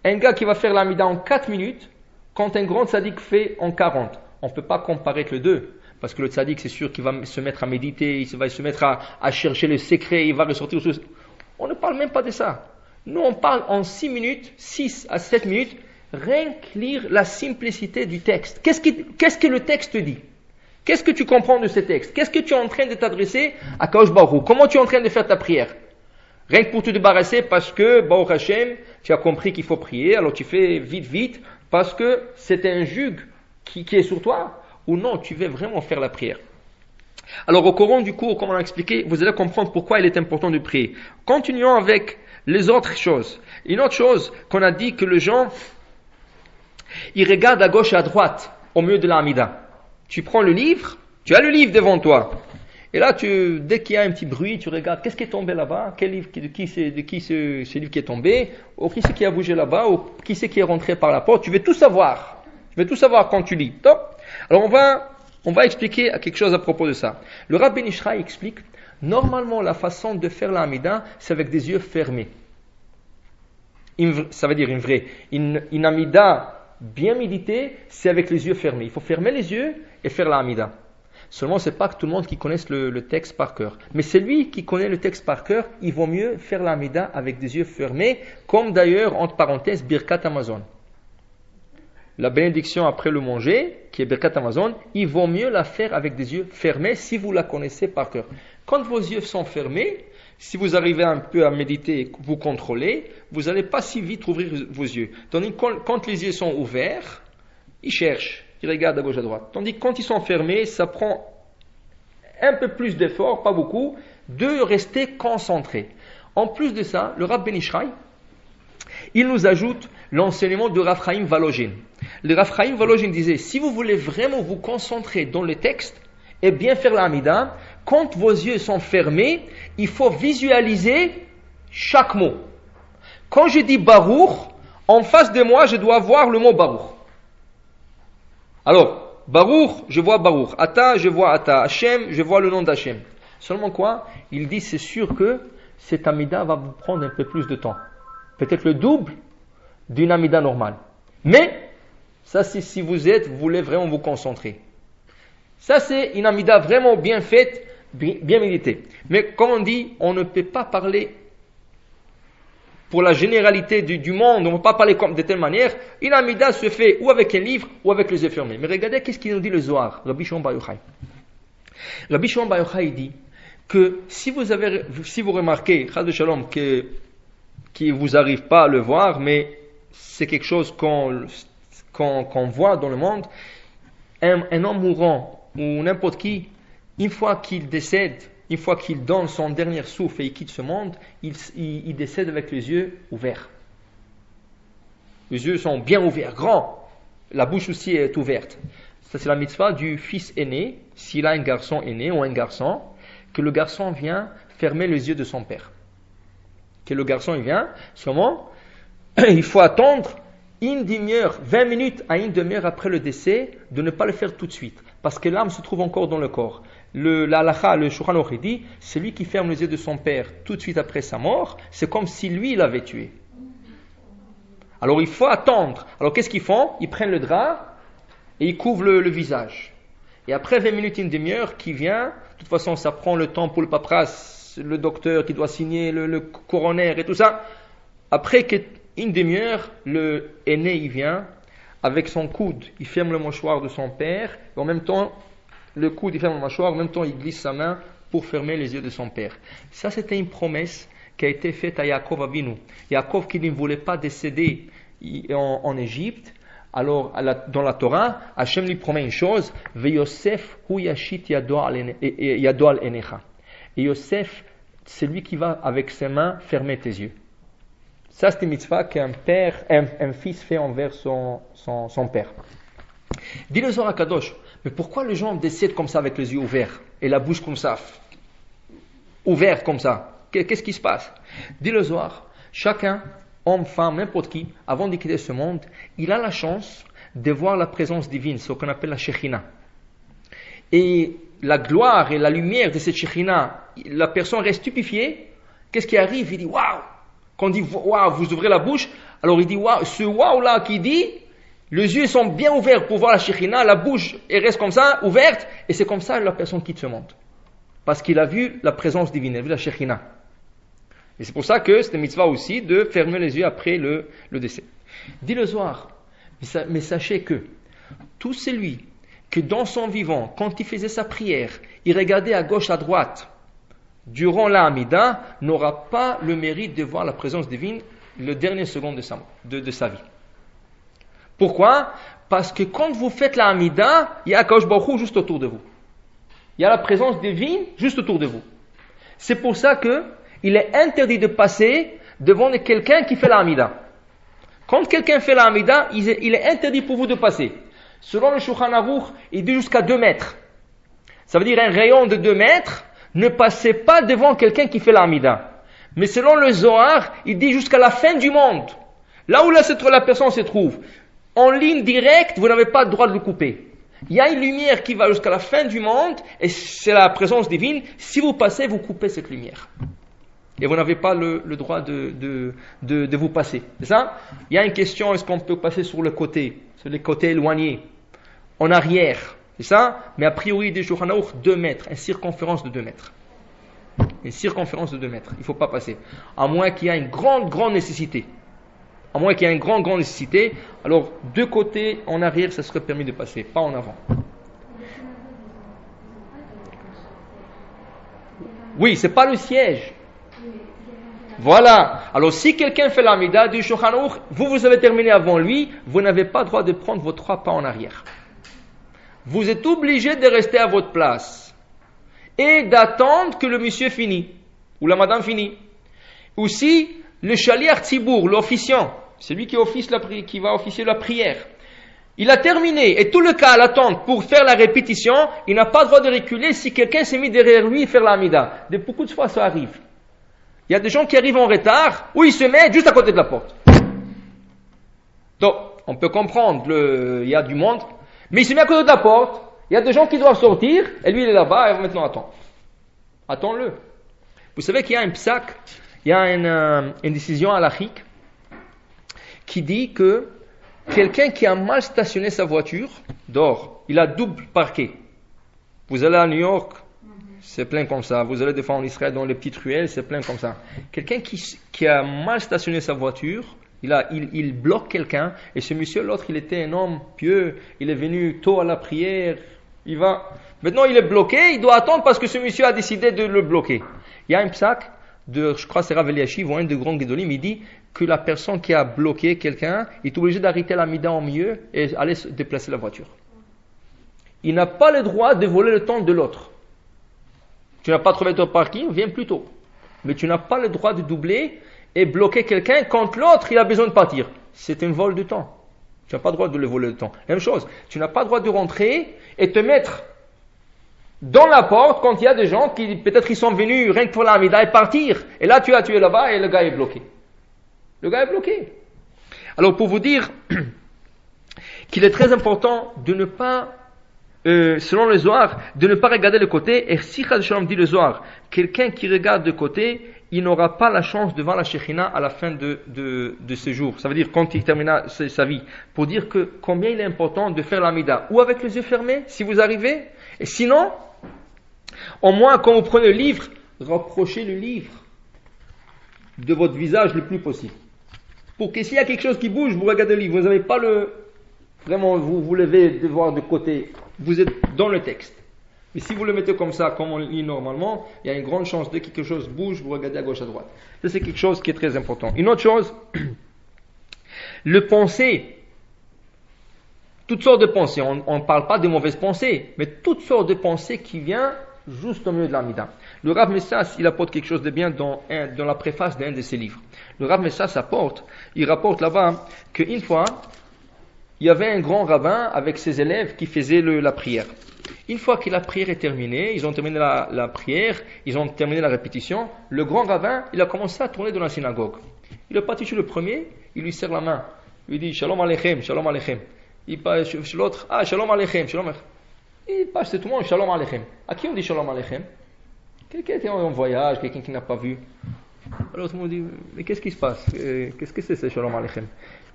un gars qui va faire la Hamida en 4 minutes, quand un grand tzaddik fait en 40, on ne peut pas comparer que les deux. Parce que le tzaddik, c'est sûr qu'il va se mettre à méditer, il va se mettre à chercher le secret, il va ressortir. On ne parle même pas de ça. Nous, on parle en 6 minutes, 6 à 7 minutes, rien que lire la simplicité du texte. Qu'est-ce que le texte dit? Qu'est-ce que tu comprends de ce texte? Qu'est-ce que tu es en train de t'adresser à Kadosh Baruch Hu? Comment tu es en train de faire ta prière? Rien que pour te débarrasser parce que, Baruch Hashem, tu as compris qu'il faut prier, alors tu fais vite, parce que c'est un juge qui est sur toi, ou non, tu veux vraiment faire la prière. Alors au courant du cours, comme on a expliqué, vous allez comprendre pourquoi il est important de prier. Continuons avec les autres choses. Une autre chose qu'on a dit que les gens, ils regardent à gauche et à droite, au milieu de la Hamida. Tu prends le livre, tu as le livre devant toi. Et là, dès qu'il y a un petit bruit, tu regardes, qu'est-ce qui est tombé là-bas? Quel livre, de qui c'est ce livre qui est tombé? Ou qui c'est qui a bougé là-bas? Ou qui c'est qui est rentré par la porte? Tu veux tout savoir. Tu veux tout savoir quand tu lis. Top. Alors on va expliquer quelque chose à propos de ça. Le Rabbi Nishra explique, normalement la façon de faire la Hamida, c'est avec des yeux fermés. Ça veut dire une Hamida bien méditer, c'est avec les yeux fermés. Il faut fermer les yeux et faire la Hamida. Seulement, c'est pas que tout le monde qui connaisse le texte par cœur. Mais celui qui connaît le texte par cœur, il vaut mieux faire la Hamida avec des yeux fermés, comme d'ailleurs, entre parenthèses, Birkat Hamazon. La bénédiction après le manger, qui est Birkat Hamazon, il vaut mieux la faire avec des yeux fermés si vous la connaissez par cœur. Quand vos yeux sont fermés, si vous arrivez un peu à méditer, vous contrôlez, vous n'allez pas si vite ouvrir vos yeux. Tandis que quand les yeux sont ouverts, ils cherchent, ils regardent à gauche à droite. Tandis que quand ils sont fermés, ça prend un peu plus d'effort, pas beaucoup, de rester concentré. En plus de ça, le Rav Ben Ishraï, il nous ajoute l'enseignement de Rav Chaim Volozhin. Le Rav Chaim Volozhin disait, si vous voulez vraiment vous concentrer dans le texte et bien faire la Hamida, quand vos yeux sont fermés, il faut visualiser chaque mot. Quand je dis Baruch, en face de moi, je dois voir le mot Baruch. Alors, Baruch, je vois Baruch. Ata, je vois Ata. Hashem, je vois le nom d'Hashem. Seulement quoi? Il dit, c'est sûr que cette Hamida va vous prendre un peu plus de temps. Peut-être le double d'une Hamida normale. Mais, ça c'est si vous voulez vraiment vous concentrer. Ça c'est une Hamida vraiment bien faite, bien méditée. Mais comme on dit, on ne peut pas parler pour la généralité du monde, on ne peut pas parler de telle manière. Une Hamida se fait ou avec un livre ou avec les yeux fermés. Mais regardez qu'est-ce qu'il nous dit le Zohar, Rabbi Shimon Bar Yochai. Rabbi Shimon Bar Yochai dit que si vous remarquez, Chas v'Shalom, qui vous arrive pas à le voir, mais c'est quelque chose qu'on voit dans le monde, un homme mourant ou n'importe qui, une fois qu'il décède, une fois qu'il donne son dernier souffle et il quitte ce monde, il décède avec les yeux ouverts. Les yeux sont bien ouverts, grands. La bouche aussi est ouverte. Ça c'est la mitzvah du fils aîné, s'il a un garçon aîné ou un garçon, que le garçon vient fermer les yeux de son père. Que le garçon il vient, seulement, il faut attendre une demi-heure, 20 minutes à une demi-heure après le décès, de ne pas le faire tout de suite. Parce que l'âme se trouve encore dans le corps. La halakha, le Shulchan Aruch dit, celui qui ferme les yeux de son père tout de suite après sa mort, c'est comme si lui l'avait tué. Alors il faut attendre. Alors qu'est-ce qu'ils font? Ils prennent le drap et ils couvrent le visage. Et après 20 minutes, une demi-heure qui vient, de toute façon ça prend le temps pour le paperasse, le docteur qui doit signer, le coroner et tout ça. Après une demi-heure, le aîné, il vient avec son coude, il ferme le mâchoire de son père, et en même temps, le coude, il ferme le mâchoire, en même temps, il glisse sa main pour fermer les yeux de son père. Ça, c'était une promesse qui a été faite à Yaakov Avinu. Yaakov qui ne voulait pas décéder en Égypte. Alors, dans la Torah, Hachem lui promet une chose, Yosef hu yashit yado al enecha. Et Yosef, c'est lui qui va avec ses mains fermer tes yeux. Ça, c'est une mitzvah qu'un fils fait envers son père. Dis le Zohar HaKadosh, mais pourquoi les gens décèdent comme ça avec les yeux ouverts et la bouche comme ça, ouverte comme ça? Qu'est-ce qui se passe? Dis le Zohar, chacun, homme, femme, n'importe qui, avant de quitter ce monde, il a la chance de voir la présence divine, ce qu'on appelle la Shekhinah. Et la gloire et la lumière de cette Shekhinah, la personne reste stupéfiée. Qu'est-ce qui arrive? Il dit waouh! Quand on dit waouh, vous ouvrez la bouche, alors il dit waouh, ce waouh là qui dit, les yeux sont bien ouverts pour voir la Shekhinah, la bouche elle reste comme ça, ouverte, et c'est comme ça que la personne quitte ce monde. Parce qu'il a vu la présence divine, il a vu la Shekhinah. Et c'est pour ça que c'est une mitzvah aussi de fermer les yeux après le décès. Dit le Zohar, mais sachez que tout celui que dans son vivant, quand il faisait sa prière, il regardait à gauche, à droite, durant la Hamida, n'aura pas le mérite de voir la présence divine le dernier seconde de sa vie. Pourquoi? Parce que quand vous faites la Hamida, il y a Akadosh Baruch Hu juste autour de vous. Il y a la présence divine juste autour de vous. C'est pour ça que il est interdit de passer devant quelqu'un qui fait la Hamida. Quand quelqu'un fait la Hamida, il est interdit pour vous de passer. Selon le Shulchan Aruch, il dit jusqu'à 2 mètres. Ça veut dire un rayon de 2 mètres, ne passez pas devant quelqu'un qui fait la Hamida. Mais selon le Zohar, il dit jusqu'à la fin du monde. Là où la personne se trouve, en ligne directe, vous n'avez pas le droit de le couper. Il y a une lumière qui va jusqu'à la fin du monde, et c'est la présence divine. Si vous passez, vous coupez cette lumière. Et vous n'avez pas le droit de vous passer. C'est ça? Il y a une question, est-ce qu'on peut passer sur le côté éloigné, en arrière? C'est ça? Mais a priori, des Shulchan Aruch, 2 mètres, une circonférence de 2 mètres. Une circonférence de 2 mètres. Il ne faut pas passer. À moins qu'il y ait une grande nécessité. À moins qu'il y ait une grande nécessité, alors 2 côtés, en arrière, ça serait permis de passer, pas en avant. Oui, c'est pas le siège. Voilà. Alors si quelqu'un fait l'Amida du Shulchan Aruch, vous avez terminé avant lui, vous n'avez pas le droit de prendre vos 3 pas en arrière. Vous êtes obligé de rester à votre place et d'attendre que le monsieur finisse ou la madame finisse. Aussi, le shaliach tzibour, l'officiant, celui qui va officier la prière, il a terminé et tout le cas à l'attente pour faire la répétition, il n'a pas le droit de reculer si quelqu'un s'est mis derrière lui et faire l'Amida. Beaucoup de fois ça arrive. Il y a des gens qui arrivent en retard, où ils se mettent juste à côté de la porte. Donc, on peut comprendre, il y a du monde, mais il se met à côté de la porte, il y a des gens qui doivent sortir, et lui il est là-bas, et maintenant attend. Attends-le. Vous savez qu'il y a un psak, il y a une décision halachique, qui dit que quelqu'un qui a mal stationné sa voiture, dehors, il a double parquet. Vous allez à New York, c'est plein comme ça. Vous allez des fois en Israël dans les petites ruelles, c'est plein comme ça. Quelqu'un qui a mal stationné sa voiture, il bloque quelqu'un, et ce monsieur, l'autre, il était un homme pieux, il est venu tôt à la prière, maintenant il est bloqué, il doit attendre parce que ce monsieur a décidé de le bloquer. Il y a un psak, je crois que c'est Rav Eliashiv ou un de grands Gedolim, il dit que la personne qui a bloqué quelqu'un est obligée d'arrêter la mida en milieu et aller se déplacer la voiture. Il n'a pas le droit de voler le temps de l'autre. Tu n'as pas trouvé ton parking, viens plus tôt. Mais tu n'as pas le droit de doubler et bloquer quelqu'un quand l'autre il a besoin de partir. C'est un vol de temps. Tu n'as pas le droit de le voler le temps. Même chose, tu n'as pas le droit de rentrer et te mettre dans la porte quand il y a des gens qui peut-être ils sont venus rien que pour la Hamida et partir. Et là tu es là-bas et le gars est bloqué. Le gars est bloqué. Alors pour vous dire qu'il est très important de ne pas selon le Zohar, de ne pas regarder le côté, et si Chas Shalom dit le Zohar, quelqu'un qui regarde de côté, il n'aura pas la chance de voir la Shekhinah à la fin de ses jours. Ça veut dire quand il terminera sa vie. Pour dire que combien il est important de faire l'Amida, ou avec les yeux fermés, si vous arrivez, et sinon, au moins quand vous prenez le livre, rapprochez le livre de votre visage le plus possible. Pour que s'il y a quelque chose qui bouge, vous regardez le livre. Vous n'avez pas vraiment, vous levez de voir de côté. Vous êtes dans le texte. Mais si vous le mettez comme ça, comme on lit normalement, il y a une grande chance dès que quelque chose bouge, vous regardez à gauche, à droite. Ça, c'est quelque chose qui est très important. Une autre chose, le penser, toutes sortes de pensées. On ne parle pas de mauvaises pensées, mais toutes sortes de pensées qui viennent juste au milieu de l'Amida. Le Rav Messas, il apporte quelque chose de bien dans la préface d'un de ses livres. Le Rav Messas il rapporte là-bas qu'une fois, il y avait un grand rabbin avec ses élèves qui faisaient la prière. Une fois que la prière est terminée, ils ont terminé la prière, ils ont terminé la répétition, le grand rabbin, il a commencé à tourner dans la synagogue. Il est parti chez le premier, il lui serre la main, il lui dit Shalom Aleichem, Shalom Aleichem. Il passe chez l'autre, Shalom Aleichem, Shalom Aleichem. Il passe chez tout le monde, Shalom Aleichem. À qui on dit Shalom Aleichem? Quelqu'un était en voyage, quelqu'un qui n'a pas vu. Alors tout le monde dit, mais qu'est-ce qui se passe? Qu'est-ce que c'est Shalom Aleichem?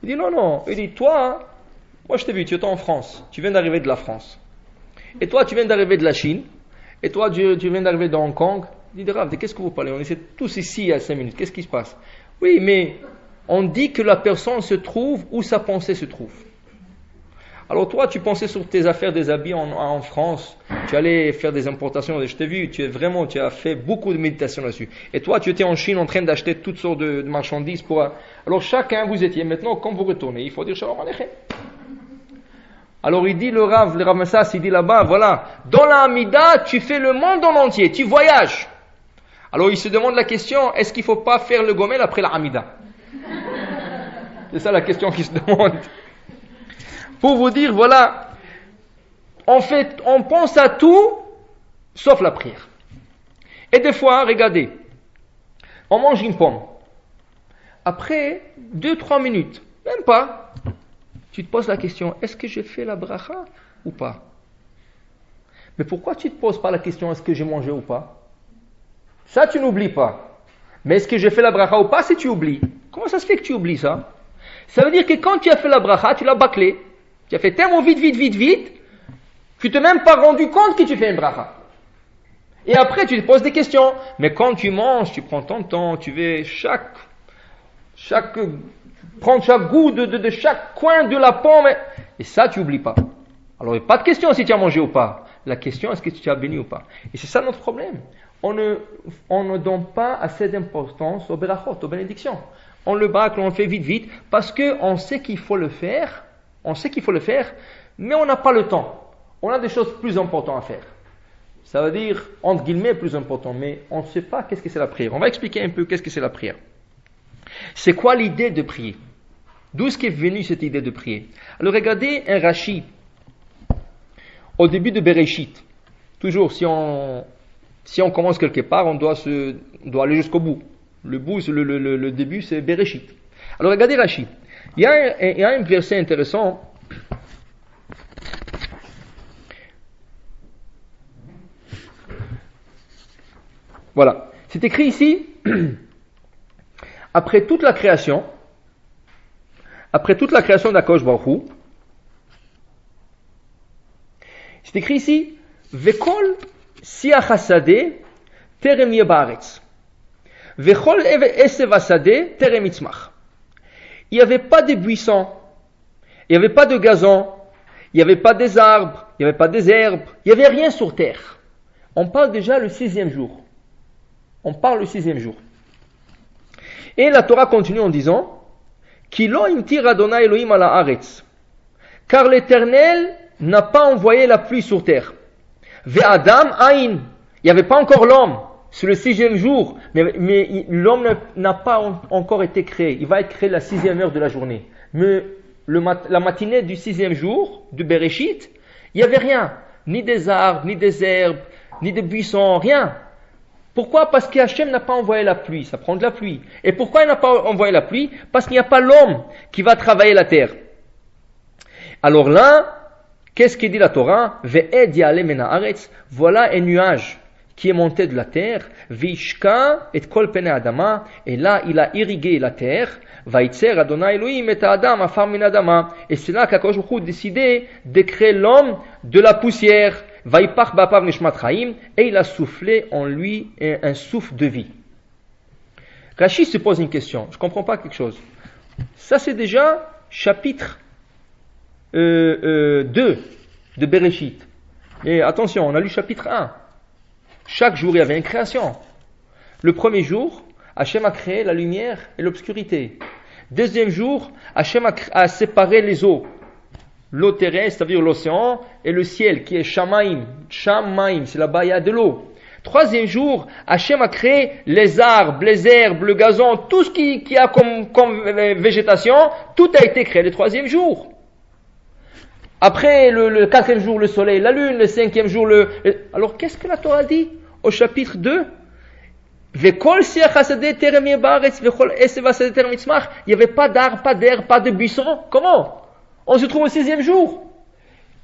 Il dit non. Il dit, toi, moi je t'ai vu, tu étais en France, tu viens d'arriver de la France. Et toi, tu viens d'arriver de la Chine. Et toi, tu viens d'arriver de Hong Kong. Il dit, Rav, de qu'est-ce que vous parlez? On était tous ici il y a 5 minutes. Qu'est-ce qui se passe? Oui, mais on dit que la personne se trouve où sa pensée se trouve. Alors toi, tu pensais sur tes affaires des habits en France. Tu allais faire des importations. Je t'ai vu, tu as fait beaucoup de méditation là-dessus. Et toi, tu étais en Chine en train d'acheter toutes sortes de marchandises Alors chacun, vous étiez. Maintenant, quand vous retournez, il faut dire Shalom Aleichem. Alors il dit le Rav Messas, il dit là-bas, voilà, dans la Hamida, tu fais le monde en entier, tu voyages. Alors il se demande la question, est-ce qu'il ne faut pas faire le gomel après la Hamida? C'est ça la question qu'il se demande. Pour vous dire, voilà, en fait, on pense à tout, sauf la prière. Et des fois, regardez, on mange une pomme. Après 2-3 minutes, même pas, tu te poses la question, est-ce que j'ai fait la bracha ou pas? Mais pourquoi tu ne te poses pas la question, est-ce que j'ai mangé ou pas? Ça, tu n'oublies pas. Mais est-ce que j'ai fait la bracha ou pas, si tu oublies? Comment ça se fait que tu oublies ça? Ça veut dire que quand tu as fait la bracha, tu l'as bâclé. Tu as fait tellement vite, tu t'es même pas rendu compte que tu fais une bracha. Et après, tu te poses des questions. Mais quand tu manges, tu prends ton temps, tu veux prendre chaque goût de chaque coin de la pomme. Et ça, tu n'oublies pas. Alors, il n'y a pas de question si tu as mangé ou pas. La question, est-ce que tu as béni ou pas? Et c'est ça notre problème. On ne donne pas assez d'importance aux berachot, aux bénédictions. On le bâcle, on le fait vite, parce qu'on sait qu'il faut le faire. Mais on n'a pas le temps. On a des choses plus importantes à faire. Ça veut dire, entre guillemets, plus important, mais on ne sait pas qu'est-ce que c'est la prière. On va expliquer un peu qu'est-ce que c'est la prière. C'est quoi l'idée de prier? D'où est-ce qu'est venue cette idée de prier? Alors regardez un Rashi, au début de Bereshit. Toujours, si on commence quelque part, on doit aller jusqu'au bout. Le début, c'est Bereshit. Alors regardez Rashi. Il y a un verset intéressant. Voilà. C'est écrit ici, après toute la création d'Akadosh Baruch Hu, c'est écrit ici, Vekol siach hasadeh terem yeh ba'aretz. Vechol esev hasadeh terem yitzmach. Il n'y avait pas de buissons, il n'y avait pas de gazon, il n'y avait pas des arbres, il n'y avait pas des herbes, il n'y avait rien sur terre. On parle déjà le 6e jour. Et la Torah continue en disant, Ki lo imtir Adonai Elohim ala haaretz, car l'Éternel n'a pas envoyé la pluie sur terre. Ve Adam aïn, il n'y avait pas encore l'homme. Sur le 6e jour, mais l'homme n'a pas encore été créé. Il va être créé la 6e heure de la journée. Mais la matinée du 6e jour, du Bereshit, il n'y avait rien. Ni des arbres, ni des herbes, ni des buissons, rien. Pourquoi? Parce qu'Hachem n'a pas envoyé la pluie. Ça prend de la pluie. Et pourquoi il n'a pas envoyé la pluie? Parce qu'il n'y a pas l'homme qui va travailler la terre. Alors là, qu'est-ce qu'il dit la Torah? Ve'ed ya'aleh min haaretz. Voilà un nuage qui est monté de la terre, Vishka et kol pene adama, et là il a irrigué la terre, Vaitzer Adonai Elohim et Adam afar min adama, et c'est là qu'Akadosh Baruch Hu décidé de créer l'homme de la poussière, Vaipach bapav nishmat chaim, et il a soufflé en lui un souffle de vie. Rashi se pose une question, je ne comprends pas quelque chose. Ça c'est déjà chapitre 2 de Bereshit. Et attention, on a lu chapitre 1. Chaque jour il y avait une création. Le premier jour, Hachem a créé la lumière et l'obscurité. Deuxième jour, Hachem a séparé les eaux. L'eau terrestre, c'est-à-dire l'océan, et le ciel qui est Shamaim. Shamaim, c'est là-bas, il y a de l'eau. Troisième jour, Hachem a créé les arbres, les herbes, le gazon, tout ce qui a comme végétation, tout a été créé le troisième jour. Après le quatrième jour, le soleil, la lune, le cinquième jour, Alors qu'est-ce que la Torah dit au chapitre 2? Il n'y avait pas d'arbres, pas d'herbe, pas de buissons. Comment? On se trouve au sixième jour.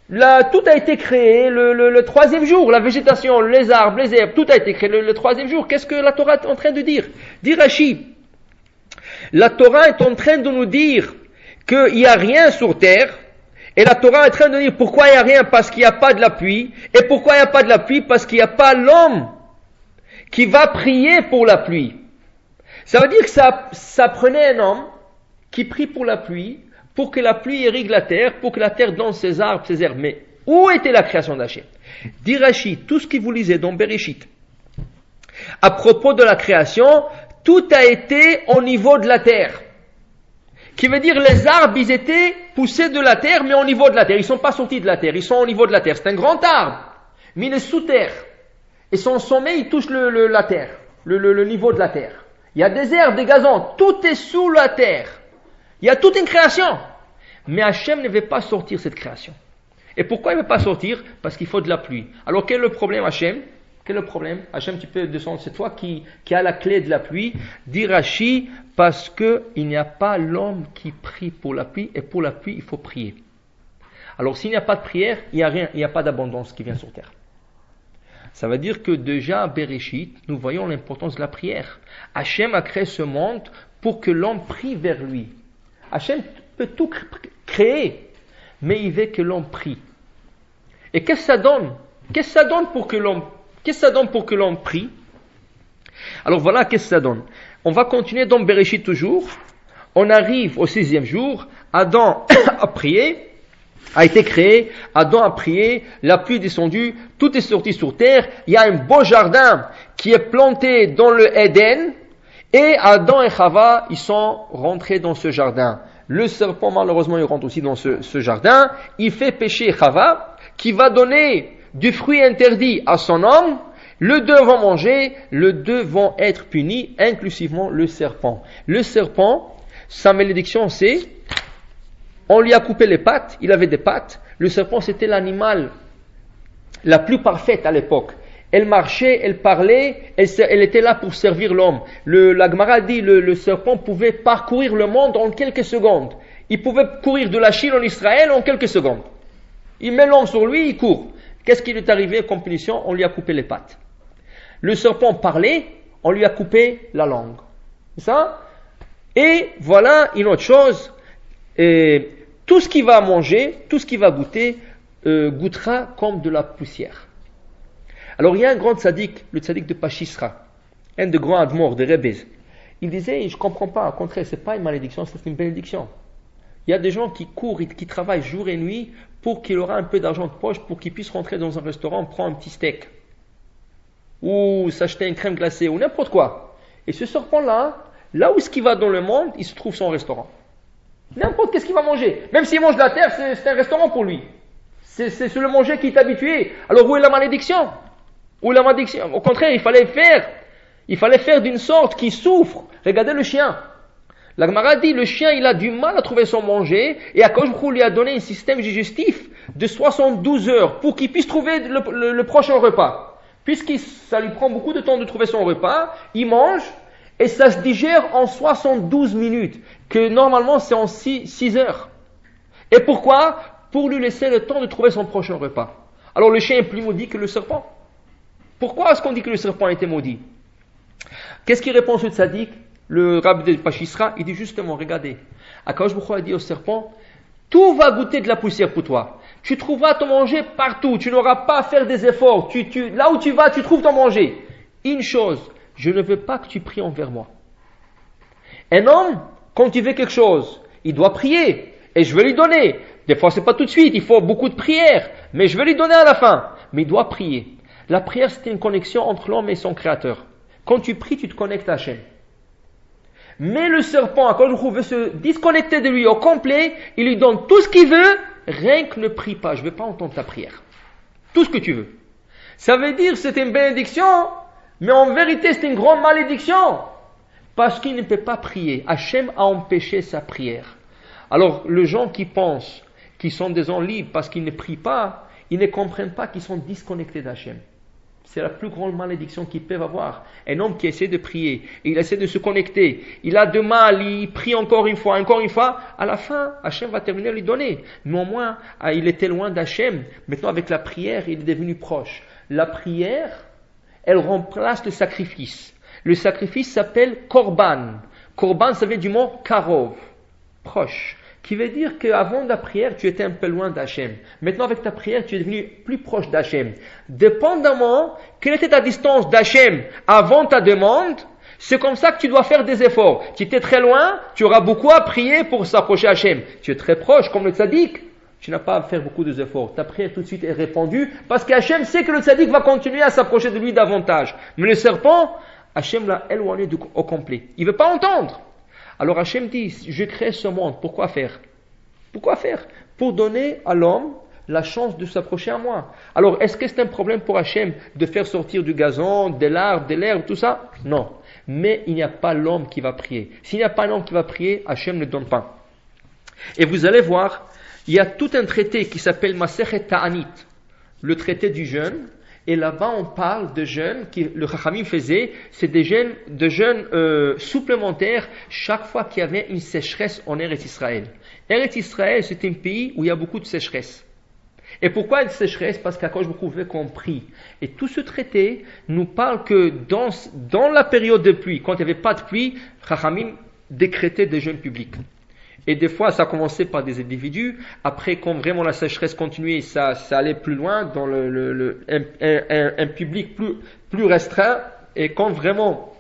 Là, tout a été créé le troisième jour. La végétation, les arbres, les herbes, tout a été créé le troisième jour. Qu'est-ce que la Torah est en train de dire? Dit Rashi, la Torah est en train de nous dire qu'il n'y a rien sur terre. Et la Torah est en train de dire pourquoi il n'y a rien? Parce qu'il n'y a pas de la pluie. Et pourquoi il n'y a pas de la pluie? Parce qu'il n'y a pas l'homme qui va prier pour la pluie. Ça veut dire que ça prenait un homme qui prie pour la pluie, pour que la pluie irrigue la terre, pour que la terre donne ses arbres, ses herbes. Mais où était la création d'Hachem? Dit Rashi, tout ce que vous lisez dans Bereshit, à propos de la création, tout a été au niveau de la terre. Qui veut dire les arbres, ils étaient poussés de la terre, mais au niveau de la terre. Ils ne sont pas sortis de la terre, ils sont au niveau de la terre. C'est un grand arbre, mais il est sous terre. Et son sommet, il touche la terre, le niveau de la terre. Il y a des herbes, des gazons, tout est sous la terre. Il y a toute une création. Mais Hachem ne veut pas sortir cette création. Et pourquoi il ne veut pas sortir? Parce qu'il faut de la pluie. Alors quel est le problème, Hachem? Quel est le problème? Hachem, tu peux descendre, c'est toi qui a la clé de la pluie. Dit Rashi, parce qu'il n'y a pas l'homme qui prie pour la pluie, et pour la pluie, il faut prier. Alors s'il n'y a pas de prière, il n'y a rien, il n'y a pas d'abondance qui vient sur terre. Ça veut dire que déjà à Bereshit, nous voyons l'importance de la prière. Hachem a créé ce monde pour que l'homme prie vers lui. Hachem peut tout créer, mais il veut que l'homme prie. Et qu'est-ce que ça donne? Qu'est-ce que ça donne pour que l'homme prie? Alors voilà qu'est-ce que ça donne. On va continuer dans Bereshit toujours. On arrive au sixième jour. Adam a prié, a été créé. Adam a prié, la pluie est descendue, tout est sorti sur terre. Il y a un beau jardin qui est planté dans le Éden. Et Adam et Chava, ils sont rentrés dans ce jardin. Le serpent, malheureusement, il rentre aussi dans ce jardin. Il fait pécher Chava, qui va donner du fruit interdit à son homme. Les deux vont manger, les deux vont être punis, inclusivement le serpent. Le serpent, sa malédiction, c'est, on lui a coupé les pattes, il avait des pattes. Le serpent, c'était l'animal la plus parfaite à l'époque. Elle marchait, elle parlait, elle était là pour servir l'homme. La Gemara dit le serpent pouvait parcourir le monde en quelques secondes. Il pouvait courir de la Chine en Israël en quelques secondes. Il met l'homme sur lui, il court. Qu'est-ce qui lui est arrivé comme punition? On lui a coupé les pattes. Le serpent parlait, on lui a coupé la langue. C'est ça? Et voilà une autre chose. Tout ce qu'il va manger, tout ce qu'il va goûter, goûtera comme de la poussière. Alors il y a un grand tzaddik, le tzaddik de Pachisra, un des grands admors de Rebbe. Il disait, je ne comprends pas, au contraire, ce n'est pas une malédiction, c'est une bénédiction. Il y a des gens qui courent et qui travaillent jour et nuit pour qu'il aura un peu d'argent de poche, pour qu'ils puissent rentrer dans un restaurant, prendre un petit steak, ou s'acheter une crème glacée, ou n'importe quoi. Et ce serpent-là, là où est-ce qu'il va dans le monde, il se trouve son restaurant. N'importe qu'est-ce qu'il va manger. Même s'il mange de la terre, c'est un restaurant pour lui. C'est le manger qui est habitué. Alors où est la malédiction? Où est la malédiction? Au contraire, il fallait faire d'une sorte qui souffre. Regardez le chien. La Gemara dit, le chien, il a du mal à trouver son manger, et Akadosh Baruch Hu lui a donné un système digestif de 72 heures pour qu'il puisse trouver le prochain repas. Puisque ça lui prend beaucoup de temps de trouver son repas, il mange, et ça se digère en 72 minutes, que normalement c'est en 6 heures. Et pourquoi? Pour lui laisser le temps de trouver son prochain repas. Alors le chien est plus maudit que le serpent. Pourquoi est-ce qu'on dit que le serpent était maudit? Qu'est-ce qu'il répond ce tzaddik? Le rabbi de Pachisra, il dit justement, regardez, Akadosh Baruch Hu a dit au serpent, tout va goûter de la poussière pour toi. Tu trouveras ton manger partout. Tu n'auras pas à faire des efforts. Là où tu vas, tu trouves ton manger. Une chose, je ne veux pas que tu pries envers moi. Un homme, quand il veut quelque chose, il doit prier. Et je vais lui donner. Des fois, c'est pas tout de suite. Il faut beaucoup de prières. Mais je vais lui donner à la fin. Mais il doit prier. La prière, c'est une connexion entre l'homme et son créateur. Quand tu pries, tu te connectes à Hachem. Mais le serpent, quand il veut se disconnecter de lui au complet, il lui donne tout ce qu'il veut, rien que ne prie pas, je ne vais pas entendre ta prière. Tout ce que tu veux. Ça veut dire que c'est une bénédiction, mais en vérité c'est une grande malédiction. Parce qu'il ne peut pas prier. Hachem a empêché sa prière. Alors, les gens qui pensent qu'ils sont des gens libres parce qu'ils ne prient pas, ils ne comprennent pas qu'ils sont disconnectés d'Hachem. C'est la plus grande malédiction qu'ils peuvent avoir. Un homme qui essaie de prier, il essaie de se connecter, il a de mal, il prie encore une fois, à la fin, Hachem va terminer à lui donner. Néanmoins, il était loin d'Hachem, maintenant avec la prière, il est devenu proche. La prière, elle remplace le sacrifice. Le sacrifice s'appelle Korban. Korban, ça vient du mot Karov, proche. Qui veut dire qu'avant la prière, tu étais un peu loin d'Hachem. Maintenant, avec ta prière, tu es devenu plus proche d'Hachem. Dépendamment, quelle était ta distance d'Hachem avant ta demande, c'est comme ça que tu dois faire des efforts. Tu étais très loin, tu auras beaucoup à prier pour s'approcher d'Hachem. Tu es très proche, comme le tzaddik, tu n'as pas à faire beaucoup d'efforts. Ta prière tout de suite est répondue, parce qu'Hachem sait que le tzaddik va continuer à s'approcher de lui davantage. Mais le serpent, Hachem l'a éloigné au complet. Il ne veut pas entendre. Alors Hachem dit, je crée ce monde, pourquoi faire? Pourquoi faire? Pour donner à l'homme la chance de s'approcher à moi. Alors, est-ce que c'est un problème pour Hachem de faire sortir du gazon, de l'arbre, de l'herbe, tout ça? Non. Mais il n'y a pas l'homme qui va prier. S'il n'y a pas l'homme qui va prier, Hachem ne donne pas. Et vous allez voir, il y a tout un traité qui s'appelle Masechet Ta'anit, le traité du jeûne. Et là-bas, on parle de jeûnes que le Chachamim faisait, c'est des jeûnes supplémentaires chaque fois qu'il y avait une sécheresse en Eretz Israël. Eretz Israël, c'est un pays où il y a beaucoup de sécheresse. Et pourquoi une sécheresse? Parce qu'Akadosh Baruch Hu veut qu'on prie. Et tout ce traité nous parle que dans la période de pluie, quand il n'y avait pas de pluie, Chachamim décrétait des jeûnes publics. Et des fois, ça commençait par des individus. Après, quand vraiment la sécheresse continuait, ça allait plus loin dans un public plus restreint. Et quand vraiment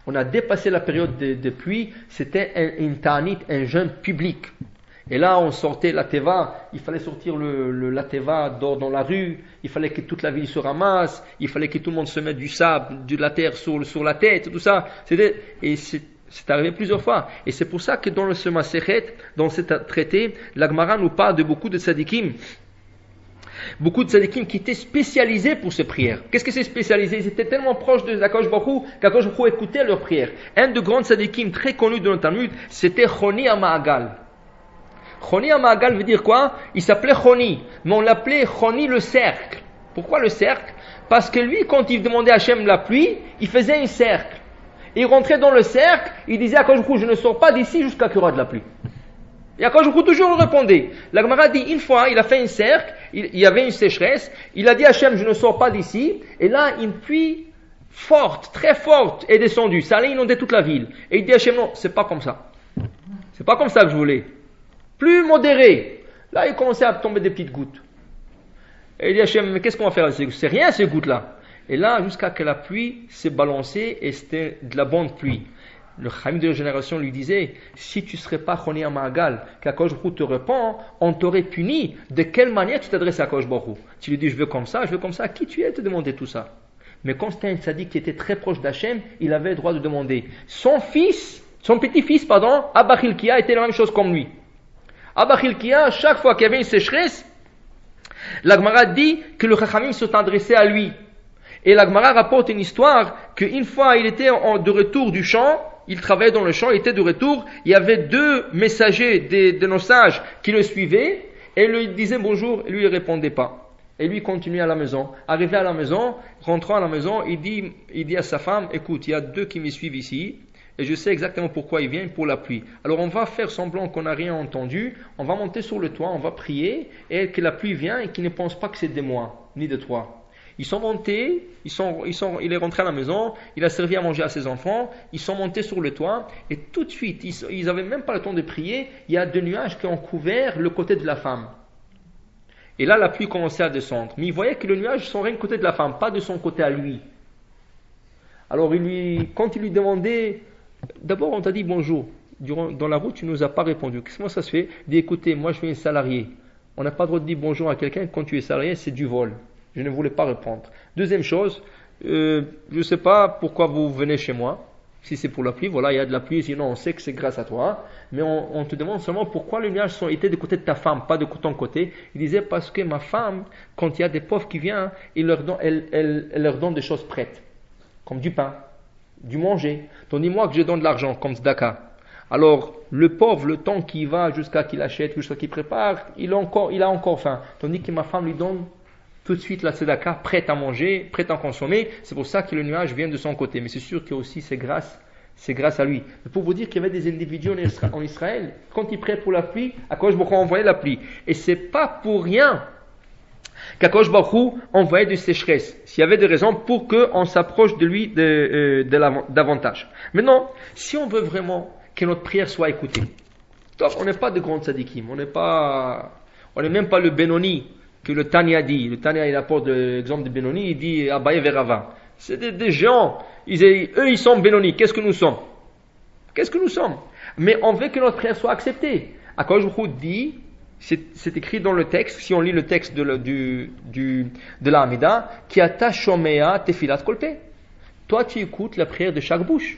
on a dépassé la période de pluie, c'était une ta'anit, un jeûne public. Et là, on sortait la teva, il fallait sortir la teva dans la rue, il fallait que toute la ville se ramasse, il fallait que tout le monde se mette du sable, de la terre sur la tête, tout ça. C'est arrivé plusieurs fois. Et c'est pour ça que dans ce Masechet, dans ce traité, la Gemara nous parle de beaucoup de tzadikim. Beaucoup de tzadikim qui étaient spécialisés pour ces prières. Qu'est-ce que c'est spécialisé? Ils étaient tellement proches de Akadosh Baruch Hu qu'Akadosh Baruch Hu écoutait leurs prières. Un de grands tzadikim très connus de notre Talmud, c'était Choni HaMa'agal. Choni HaMa'agal veut dire quoi? Il s'appelait Choni, mais on l'appelait Choni le cercle. Pourquoi le cercle? Parce que lui, quand il demandait à Hachem la pluie, il faisait un cercle. Il rentrait dans le cercle, il disait à Akadosh Baruch Hu, je ne sors pas d'ici jusqu'à qu'il y aura de la pluie. Et Akadosh Baruch Hu toujours répondait. La Gemara dit, une fois, il a fait un cercle, il y avait une sécheresse, il a dit à Hachem, je ne sors pas d'ici, et là, une pluie forte, très forte, est descendue. Ça allait inonder toute la ville. Et il dit à Hachem, non, c'est pas comme ça. C'est pas comme ça que je voulais. Plus modéré. Là, il commençait à tomber des petites gouttes. Et il dit à Hachem, mais qu'est-ce qu'on va faire? C'est rien ces gouttes-là. Et là, jusqu'à que la pluie s'est balancée et c'était de la bonne pluie. Le Chachamim de la génération lui disait, si tu ne serais pas Choni HaMa'agal, qu'Akadosh Baruch Hu te répond, on t'aurait puni. De quelle manière tu t'adresses à Akadosh Baruch Hu? Tu lui dis, je veux comme ça. Qui tu es de demander tout ça? Mais quand c'était un tzaddik qui était très proche d'Hachem, il avait le droit de demander. Son petit-fils, Abba Hilkia, était la même chose comme lui. Abba Hilkia, chaque fois qu'il y avait une sécheresse, la Gemara dit que le Chachamim s'est adressé à lui. Et la Gemara rapporte une histoire qu'une fois il était de retour du champ, il travaillait dans le champ, il était de retour, il y avait deux messagers de nos sages qui le suivaient et lui disaient bonjour et lui il répondait pas. Et lui continuait à la maison. Arrivé à la maison, rentrant à la maison, il dit à sa femme, écoute, il y a deux qui me suivent ici et je sais exactement pourquoi ils viennent, pour la pluie. Alors on va faire semblant qu'on n'a rien entendu, on va monter sur le toit, on va prier et que la pluie vient et qu'ils ne pensent pas que c'est de moi, ni de toi. Ils sont montés, il est rentré à la maison, il a servi à manger à ses enfants, ils sont montés sur le toit, et tout de suite, ils n'avaient même pas le temps de prier, il y a deux nuages qui ont couvert le côté de la femme. Et là, la pluie commençait à descendre. Mais il voyait que le nuage sont rien côté de la femme, pas de son côté à lui. Alors, quand il lui demandait, d'abord on t'a dit bonjour. Dans la route, tu ne nous as pas répondu. Comment ça se fait? Il dit, écoutez, moi je suis un salarié. On n'a pas le droit de dire bonjour à quelqu'un quand tu es salarié, c'est du vol. Je ne voulais pas répondre. Deuxième chose, je ne sais pas pourquoi vous venez chez moi. Si c'est pour la pluie, voilà, il y a de la pluie, sinon on sait que c'est grâce à toi. Mais on te demande seulement pourquoi les nuages étaient de côté de ta femme, pas de ton côté. Il disait parce que ma femme, quand il y a des pauvres qui viennent, elle leur donne des choses prêtes, comme du pain, du manger. Tandis moi que je donne de l'argent, comme tzedaka. Alors, le pauvre, le temps qu'il va jusqu'à qu'il achète, jusqu'à qu'il prépare, il a encore faim. Tandis que ma femme lui donne tout de suite la tzedaka, prête à manger, prête à consommer. C'est pour ça que le nuage vient de son côté. Mais c'est sûr que aussi c'est grâce à lui. Mais pour vous dire qu'il y avait des individus en Israël, quand ils prient pour la pluie, Akadosh Baruch Hu envoyait la pluie. Et c'est pas pour rien qu'Akadosh Baruch Hu envoyait de sécheresse. S'il y avait des raisons pour qu'on s'approche de lui davantage. Maintenant, si on veut vraiment que notre prière soit écoutée, donc on n'est pas de grands tzadikim, on n'est même pas le Benoni que le Tanya dit. Le Tanya, il apporte l'exemple de Benoni, il dit Abaye Verava. C'est des gens, eux ils sont Benoni. Qu'est-ce que nous sommes? Mais on veut que notre prière soit acceptée. Akadosh Baruch Hu dit, c'est écrit dans le texte, si on lit le texte de la Hamida, qui attache Shomea Tefilat Kolpe. Toi tu écoutes la prière de chaque bouche.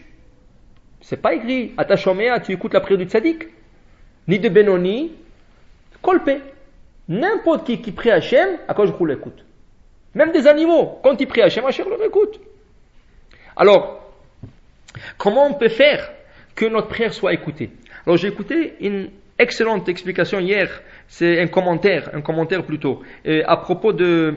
C'est pas écrit attache Shomea, tu écoutes la prière du tzaddik, ni de Benoni, Kolpe. N'importe qui prie Hachem, Akadosh Baruch Hu l'écoute. Même des animaux, quand ils prient Hachem, Hachem leur écoute. Alors, comment on peut faire que notre prière soit écoutée? Alors, j'ai écouté une excellente explication hier, c'est un commentaire plutôt, à propos que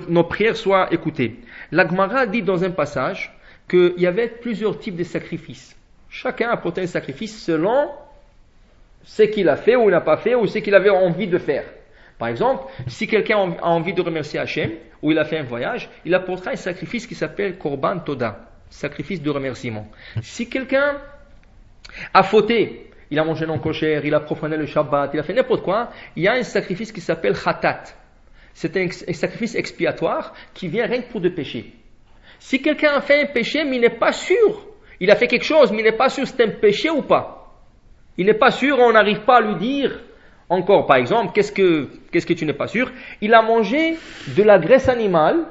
nos prières soient écoutées. La Gemara dit dans un passage qu'il y avait plusieurs types de sacrifices. Chacun apportait un sacrifice selon ce qu'il a fait ou n'a pas fait, ou ce qu'il avait envie de faire. Par exemple, si quelqu'un a envie de remercier Hachem, ou il a fait un voyage, il apportera un sacrifice qui s'appelle Korban Toda, sacrifice de remerciement. Si quelqu'un a fauté, il a mangé non kosher, il a profané le Shabbat, il a fait n'importe quoi, il y a un sacrifice qui s'appelle Khatat. C'est un sacrifice expiatoire qui vient rien que pour des péchés. Si quelqu'un a fait un péché, mais il n'est pas sûr, il a fait quelque chose, mais il n'est pas sûr si c'est un péché ou pas. Il n'est pas sûr, on n'arrive pas à lui dire encore, par exemple, qu'est-ce que tu n'es pas sûr? Il a mangé de la graisse animale,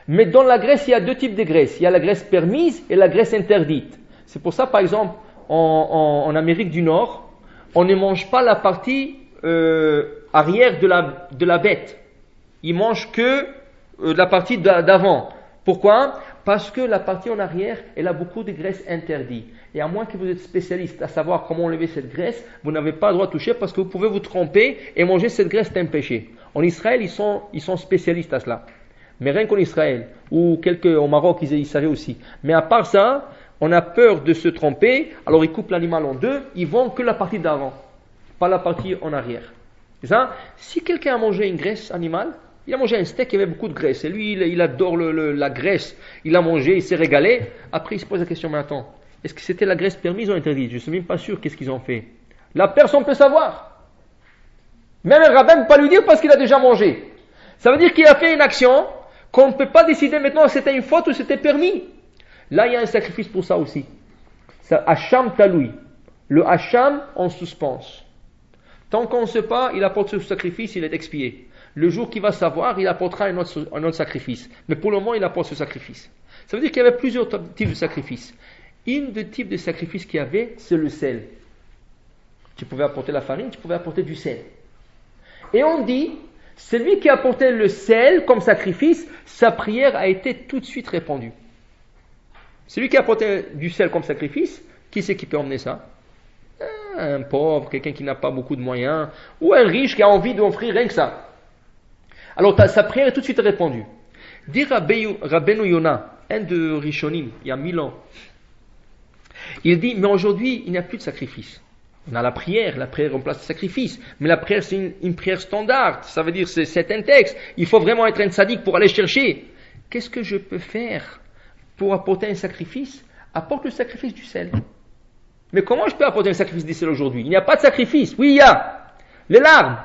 mais dans la graisse, il y a deux types de graisse. Il y a la graisse permise et la graisse interdite. C'est pour ça, par exemple, en Amérique du Nord, on ne mange pas la partie arrière de la bête. Ils mangent que la partie d'avant. Pourquoi? Parce que la partie en arrière, elle a beaucoup de graisse interdite. Et à moins que vous êtes spécialiste à savoir comment enlever cette graisse, vous n'avez pas le droit de toucher parce que vous pouvez vous tromper et manger cette graisse, c'est un péché. En Israël, ils sont spécialistes à cela. Mais rien qu'en Israël, ou au Maroc, ils savaient aussi. Mais à part ça, on a peur de se tromper, alors ils coupent l'animal en deux, ils vendent que la partie d'avant, pas la partie en arrière. C'est ça? Si quelqu'un a mangé une graisse animale, il a mangé un steak, il y avait beaucoup de graisse. Et lui, il adore la graisse. Il a mangé, il s'est régalé. Après, il se pose la question, mais attends, est-ce que c'était la graisse permise ou interdite? Je ne suis même pas sûr qu'est-ce qu'ils ont fait. La personne peut savoir. Même un rabbin ne peut pas lui dire parce qu'il a déjà mangé. Ça veut dire qu'il a fait une action qu'on ne peut pas décider maintenant si c'était une faute ou si c'était permis. Là, il y a un sacrifice pour ça aussi. C'est Hacham Taloui. Le Hacham en suspense. Tant qu'on ne sait pas, il apporte ce sacrifice, il est expié. Le jour qu'il va savoir, il apportera un autre sacrifice. Mais pour le moment, il apporte ce sacrifice. Ça veut dire qu'il y avait plusieurs types de sacrifices. Un des types de sacrifices qu'il y avait, c'est le sel. Tu pouvais apporter la farine, tu pouvais apporter du sel. Et on dit, celui qui apportait le sel comme sacrifice, sa prière a été tout de suite répondue. Celui qui apportait du sel comme sacrifice, qui c'est qui peut emmener ça? Un pauvre, quelqu'un qui n'a pas beaucoup de moyens, ou un riche qui a envie d'offrir rien que ça. Alors sa prière est tout de suite répondue. Dit Rabbeinu Yona, un de Rishonim, il y a 1000 ans, il dit, mais aujourd'hui, il n'y a plus de sacrifice. On a la prière remplace le sacrifice. Mais la prière, c'est une prière standard. Ça veut dire, c'est un texte. Il faut vraiment être un tzaddik pour aller chercher. Qu'est-ce que je peux faire pour apporter un sacrifice? Apporte le sacrifice du sel. Mais comment je peux apporter un sacrifice du sel aujourd'hui? Il n'y a pas de sacrifice. Oui, il y a les larmes.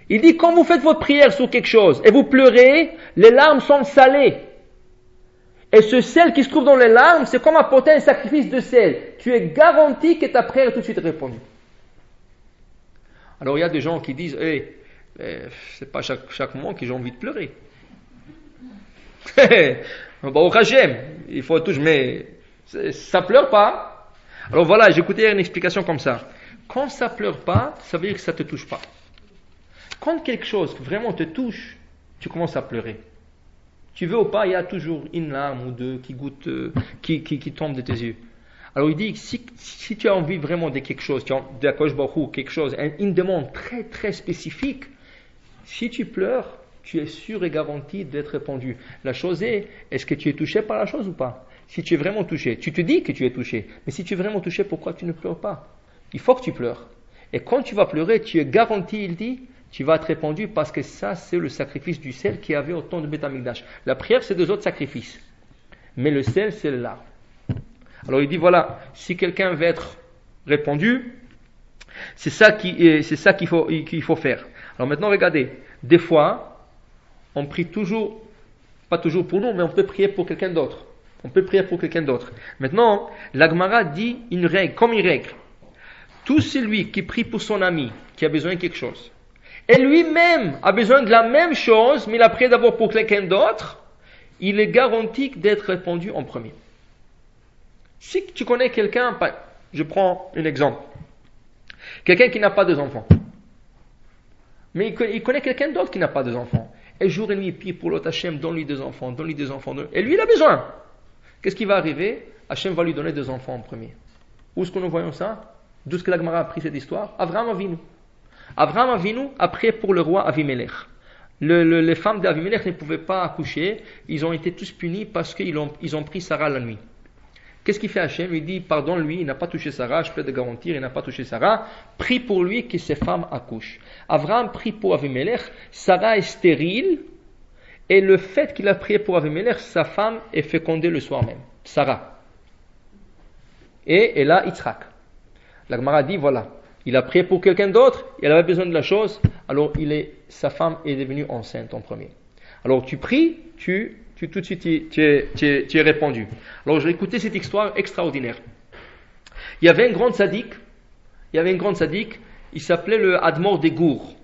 Il dit, quand vous faites votre prière sur quelque chose et vous pleurez, les larmes sont salées. Et ce sel qui se trouve dans les larmes, c'est comme apporter un sacrifice de sel. Tu es garanti que ta prière est tout de suite répondue. Alors il y a des gens qui disent, c'est pas chaque moment que j'ai envie de pleurer. Au Hachem, il faut toucher, mais ça pleure pas. Alors voilà, j'ai écouté une explication comme ça. Quand ça pleure pas, ça veut dire que ça te touche pas. Quand quelque chose vraiment te touche, tu commences à pleurer. Tu veux ou pas, il y a toujours une larme ou deux qui goûte, qui tombe de tes yeux. Alors il dit, si tu as envie vraiment de quelque chose, tu as d'Akadosh Baruch Hu, quelque chose, une demande très très spécifique, si tu pleures, tu es sûr et garanti d'être répondu. La chose est-ce que tu es touché par la chose ou pas? Si tu es vraiment touché, tu te dis que tu es touché, mais si tu es vraiment touché, pourquoi tu ne pleures pas? Il faut que tu pleures. Et quand tu vas pleurer, tu es garanti, il dit, tu vas être répondu parce que ça, c'est le sacrifice du sel qu'il y avait au temps de Beth Amikdash. La prière, c'est deux autres sacrifices. Mais le sel, c'est le larme. Alors il dit, voilà, si quelqu'un veut être répondu, c'est ça qu'il faut faire. Alors maintenant, regardez, des fois, on prie toujours, pas toujours pour nous, mais on peut prier pour quelqu'un d'autre. Maintenant, la Gemara dit une règle, comme une règle. Tout celui qui prie pour son ami, qui a besoin de quelque chose, et lui-même a besoin de la même chose, mais il a prié d'abord pour quelqu'un d'autre, il est garanti d'être répondu en premier. Si tu connais quelqu'un, je prends un exemple, quelqu'un qui n'a pas d'enfants, mais il connaît quelqu'un d'autre qui n'a pas d'enfants, et jour et nuit il prie pour l'autre, Hachem, donne-lui des enfants, et lui il a besoin. Qu'est-ce qui va arriver? Hachem va lui donner des enfants en premier. Où est-ce que nous voyons ça? D'où est-ce que la Gemara a pris cette histoire? Avraham Avinu a prié pour le roi Avimelech. Les femmes d'Avimelech ne pouvaient pas accoucher. Ils ont été tous punis parce qu'ils ont pris Sarah la nuit. Qu'est-ce qu'il fait Hachem? Il dit, pardonne-lui, il n'a pas touché Sarah, je peux te garantir, il n'a pas touché Sarah. Prie pour lui que ses femmes accouchent. Avraham prie pour Avimelech. Sarah est stérile. Et le fait qu'il a prié pour Avimelech, sa femme est fécondée le soir même. Sarah. Et elle a Yitzhak. La Gemara dit, voilà, il a prié pour quelqu'un d'autre, elle avait besoin de la chose, alors sa femme est devenue enceinte en premier. Alors tu pries, tu tout de suite tu es répondu. Alors j'ai écouté cette histoire extraordinaire. Il y avait un grand sadique, il s'appelait le Admor des Gour.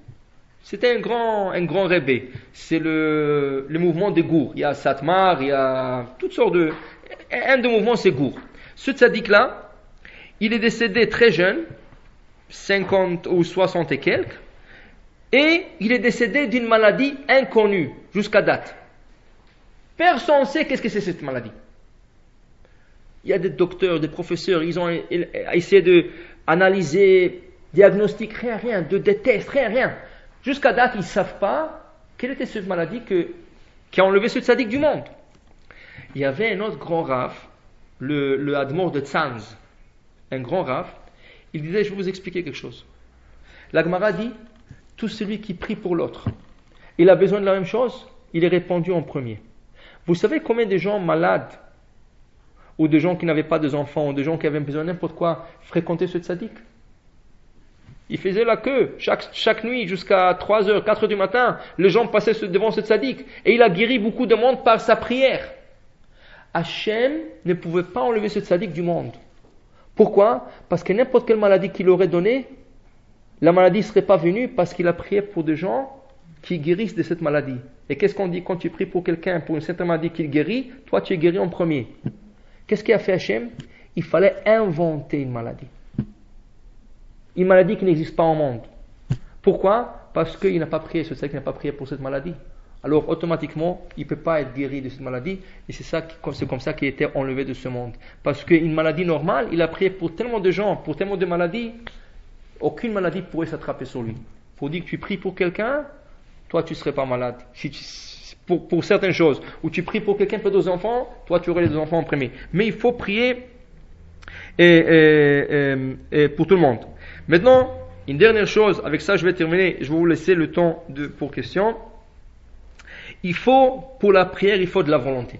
C'était un grand rébé. C'est le mouvement des Gour. Il y a Satmar, il y a toutes sortes de... Un des mouvements, c'est Gour. Ce sadique-là, il est décédé très jeune, 50 ou 60 et quelques, et il est décédé d'une maladie inconnue jusqu'à date. Personne ne sait qu'est-ce que c'est cette maladie. Il y a des docteurs, des professeurs, ils ont essayé d'analyser, diagnostiquer, rien, de tests, rien. Jusqu'à date, ils ne savent pas quelle était cette maladie qui a enlevé ce tzaddik du monde. Il y avait un autre grand rav, le Admor de Tzanz, un grand rav, il disait, je vais vous expliquer quelque chose. La Gemara dit, tout celui qui prie pour l'autre, il a besoin de la même chose, il est répondu en premier. Vous savez combien de gens malades, ou de gens qui n'avaient pas d'enfants, ou de gens qui avaient besoin de n'importe quoi, fréquentaient ce tzaddik? Il faisait la queue, chaque nuit, jusqu'à 3h, 4h du matin, les gens passaient devant ce tzaddik, et il a guéri beaucoup de monde par sa prière. Hachem ne pouvait pas enlever ce tzaddik du monde. Pourquoi? Parce que n'importe quelle maladie qu'il aurait donnée, la maladie ne serait pas venue parce qu'il a prié pour des gens qui guérissent de cette maladie. Et qu'est-ce qu'on dit quand tu pries pour quelqu'un, pour une certaine maladie qu'il guérit? Toi, tu es guéri en premier. Qu'est-ce qu'il a fait Hachem? Il fallait inventer une maladie. Une maladie qui n'existe pas au monde. Pourquoi? Parce qu'il n'a pas prié, c'est ça qu'il n'a pas prié pour cette maladie. Alors automatiquement, il ne peut pas être guéri de cette maladie, et c'est comme ça qu'il était enlevé de ce monde. Parce qu'une maladie normale, il a prié pour tellement de gens, pour tellement de maladies, aucune maladie pourrait s'attraper sur lui. Il faut dire que tu pries pour quelqu'un, toi tu ne serais pas malade. Pour certaines choses, ou tu pries pour quelqu'un pour des enfants, toi tu aurais des enfants en premier. Mais il faut prier pour tout le monde. Maintenant, une dernière chose, avec ça je vais terminer, je vais vous laisser le temps pour questions. Pour la prière, il faut de la volonté.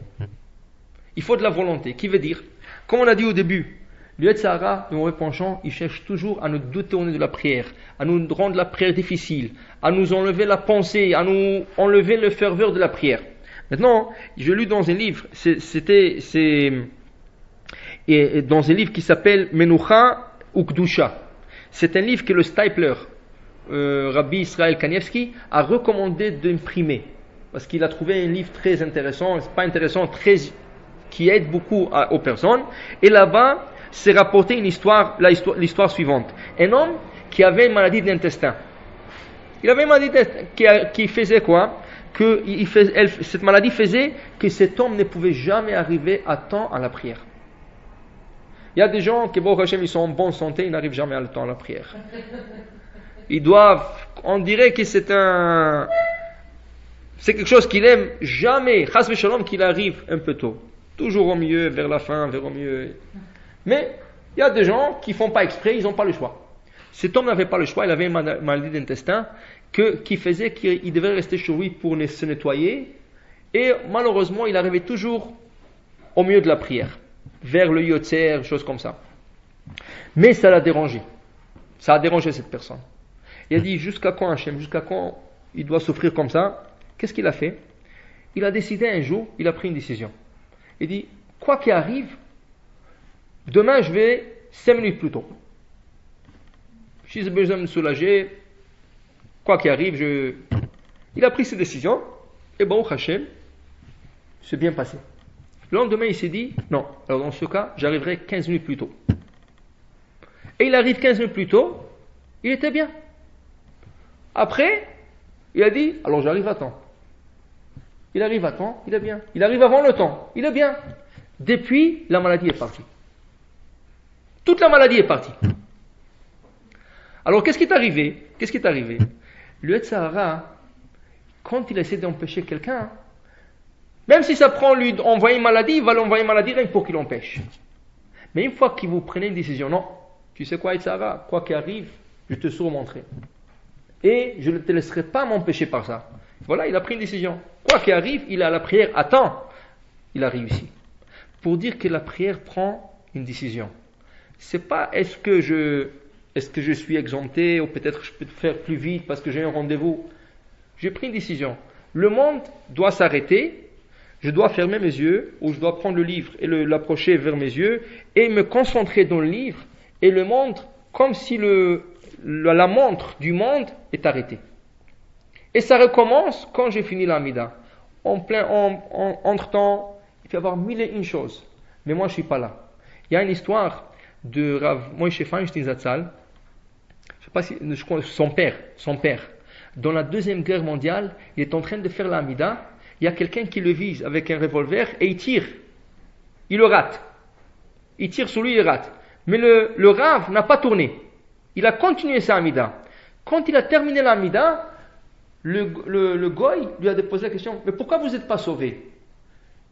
Il faut de la volonté, qui veut dire, comme on a dit au début, Le Yetzer Hara, le mauvais penchant, il cherche toujours à nous détourner de la prière, à nous rendre la prière difficile, à nous enlever la pensée, à nous enlever le ferveur de la prière. Maintenant, je lu dans un livre, dans un livre qui s'appelle Menucha ou Kedusha. C'est un livre que le Stipler, Rabbi Israël Kanievski, a recommandé d'imprimer. Parce qu'il a trouvé un livre très intéressant, pas intéressant, qui aide beaucoup aux personnes. Et là-bas, c'est rapporté l'histoire suivante. Un homme qui avait une maladie de l'intestin. Il avait une maladie qui faisait quoi? Cette maladie faisait que cet homme ne pouvait jamais arriver à temps à la prière. Il y a des gens qui, ils sont en bonne santé, ils n'arrivent jamais à temps à la prière. On dirait que c'est quelque chose qu'il aime jamais, chas v'shalom, qu'il arrive un peu tôt. Toujours au milieu, vers la fin, vers au milieu. Mais il y a des gens qui font pas exprès, ils n'ont pas le choix. Cet homme n'avait pas le choix, il avait une maladie d'intestin qui faisait qu'il devait rester chez lui pour se nettoyer. Et malheureusement, il arrivait toujours au milieu de la prière, vers le yotzer, choses comme ça. Mais ça l'a dérangé. Ça a dérangé cette personne. Il a dit, jusqu'à quand Hachem, jusqu'à quand il doit souffrir comme ça? Qu'est-ce qu'il a fait? Il a décidé un jour, il a pris une décision. Il dit, quoi qu'il arrive, demain je vais 5 minutes plus tôt. Si j'ai besoin de me soulager, quoi qu'il arrive, Il a pris cette décision, et bon, Hachem, c'est bien passé. Le lendemain, il s'est dit, non, alors dans ce cas, j'arriverai 15 minutes plus tôt. Et il arrive 15 minutes plus tôt, il était bien. Après, il a dit, alors j'arrive à temps. Il arrive à temps, il est bien. Il arrive avant le temps, il est bien. Depuis, la maladie est partie. Toute la maladie est partie. Alors, qu'est-ce qui est arrivé? Le Yetzer Hara, quand il essaie d'empêcher quelqu'un, même si ça prend lui d'envoyer une maladie, il va l'envoyer une maladie rien que pour qu'il l'empêche. Mais une fois que vous prenez une décision, non, tu sais quoi, Yetzer Hara, quoi qu'il arrive, je te surmonterai. Et je ne te laisserai pas m'empêcher par ça. Voilà, il a pris une décision. Quoi qu'il arrive, il a la prière à temps. Il a réussi. Pour dire que la prière prend une décision. C'est pas est-ce que je suis exempté ou peut-être je peux faire plus vite parce que j'ai un rendez-vous. J'ai pris une décision. Le monde doit s'arrêter. Je dois fermer mes yeux ou je dois prendre le livre et l'approcher vers mes yeux et me concentrer dans le livre et le monde comme si la montre du monde est arrêtée. Et ça recommence quand j'ai fini l'Amida. Entre-temps, il peut y avoir 1001 choses. Mais moi, je ne suis pas là. Il y a une histoire de Rav Moshe Feinstein Zatzal. Je sais pas si, je crois, son père. Dans la Deuxième Guerre mondiale, il est en train de faire l'Amida. Il y a quelqu'un qui le vise avec un revolver et il tire. Il le rate. Il tire sur lui, il rate. Mais le Rav n'a pas tourné. Il a continué sa Amida. Quand il a terminé l'Amida, le goy lui a posé la question, mais pourquoi vous n'êtes pas sauvé?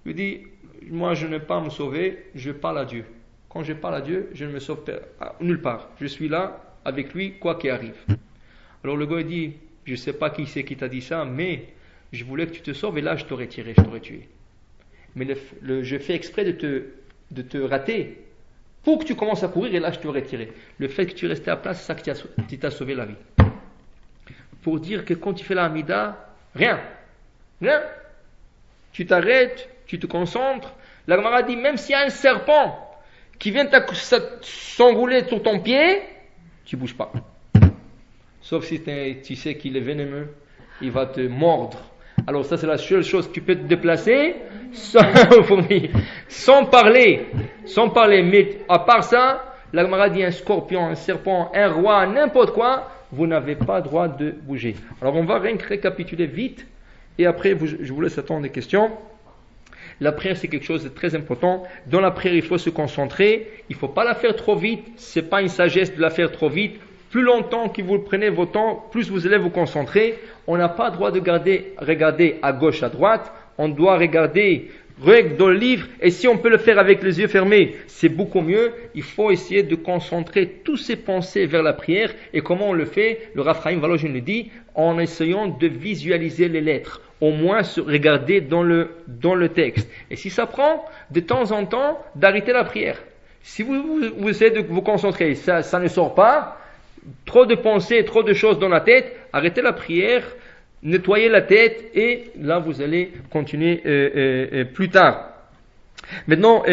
Il dit, moi je n'ai pas à me sauver, je parle à Dieu. Quand je parle à Dieu, je ne me sauve nulle part. Je suis là avec lui, quoi qu'il arrive. Alors le goy dit, je ne sais pas qui c'est qui t'a dit ça, mais je voulais que tu te sauves et là je t'aurais tiré, je t'aurais tué. Mais je fais exprès de te rater pour que tu commences à courir et là je t'aurais tiré. Le fait que tu restais à place, c'est ça qui t'a sauvé la vie. Pour dire que quand tu fais la Hamida, rien. Tu t'arrêtes, tu te concentres. La Gemara dit, même s'il y a un serpent qui vient s'enrouler sur ton pied, tu ne bouges pas. Sauf si tu sais qu'il est vénémeux, il va te mordre. Alors ça c'est la seule chose, tu peux te déplacer sans parler. Mais à part ça, la Gemara dit un scorpion, un serpent, un roi, n'importe quoi, vous n'avez pas le droit de bouger. Alors on va récapituler vite et après je vous laisse attendre des questions. La prière c'est quelque chose de très important. Dans la prière il faut se concentrer, il ne faut pas la faire trop vite, ce n'est pas une sagesse de la faire trop vite. Plus longtemps que vous prenez votre temps, plus vous allez vous concentrer. On n'a pas le droit de regarder à gauche, à droite. On doit regarder dans le livre. Et si on peut le faire avec les yeux fermés, c'est beaucoup mieux. Il faut essayer de concentrer tous ses pensées vers la prière. Et comment on le fait? Le Rav Chaim Volozhin le dit, en essayant de visualiser les lettres. Au moins se regarder dans le texte. Et si ça prend de temps en temps d'arrêter la prière. Si vous essayez de vous concentrer, ça ne sort pas, trop de pensées, trop de choses dans la tête, arrêtez la prière, nettoyez la tête et là vous allez continuer plus tard. Maintenant,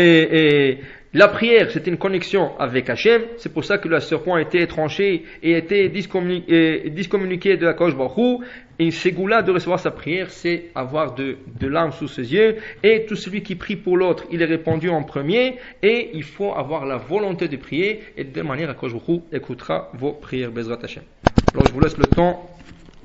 la prière, c'est une connexion avec Hachem. C'est pour ça que le serpent a été tranché et a été discommuniqué de la Kadosh Baruch Hu. Et Ségoula de recevoir sa prière, c'est avoir de larmes sous ses yeux. Et tout celui qui prie pour l'autre, il est répondu en premier. Et il faut avoir la volonté de prier. Et de manière à Kadosh Baruch Hu écoutera vos prières. Bezrat Hachem. Alors je vous laisse le temps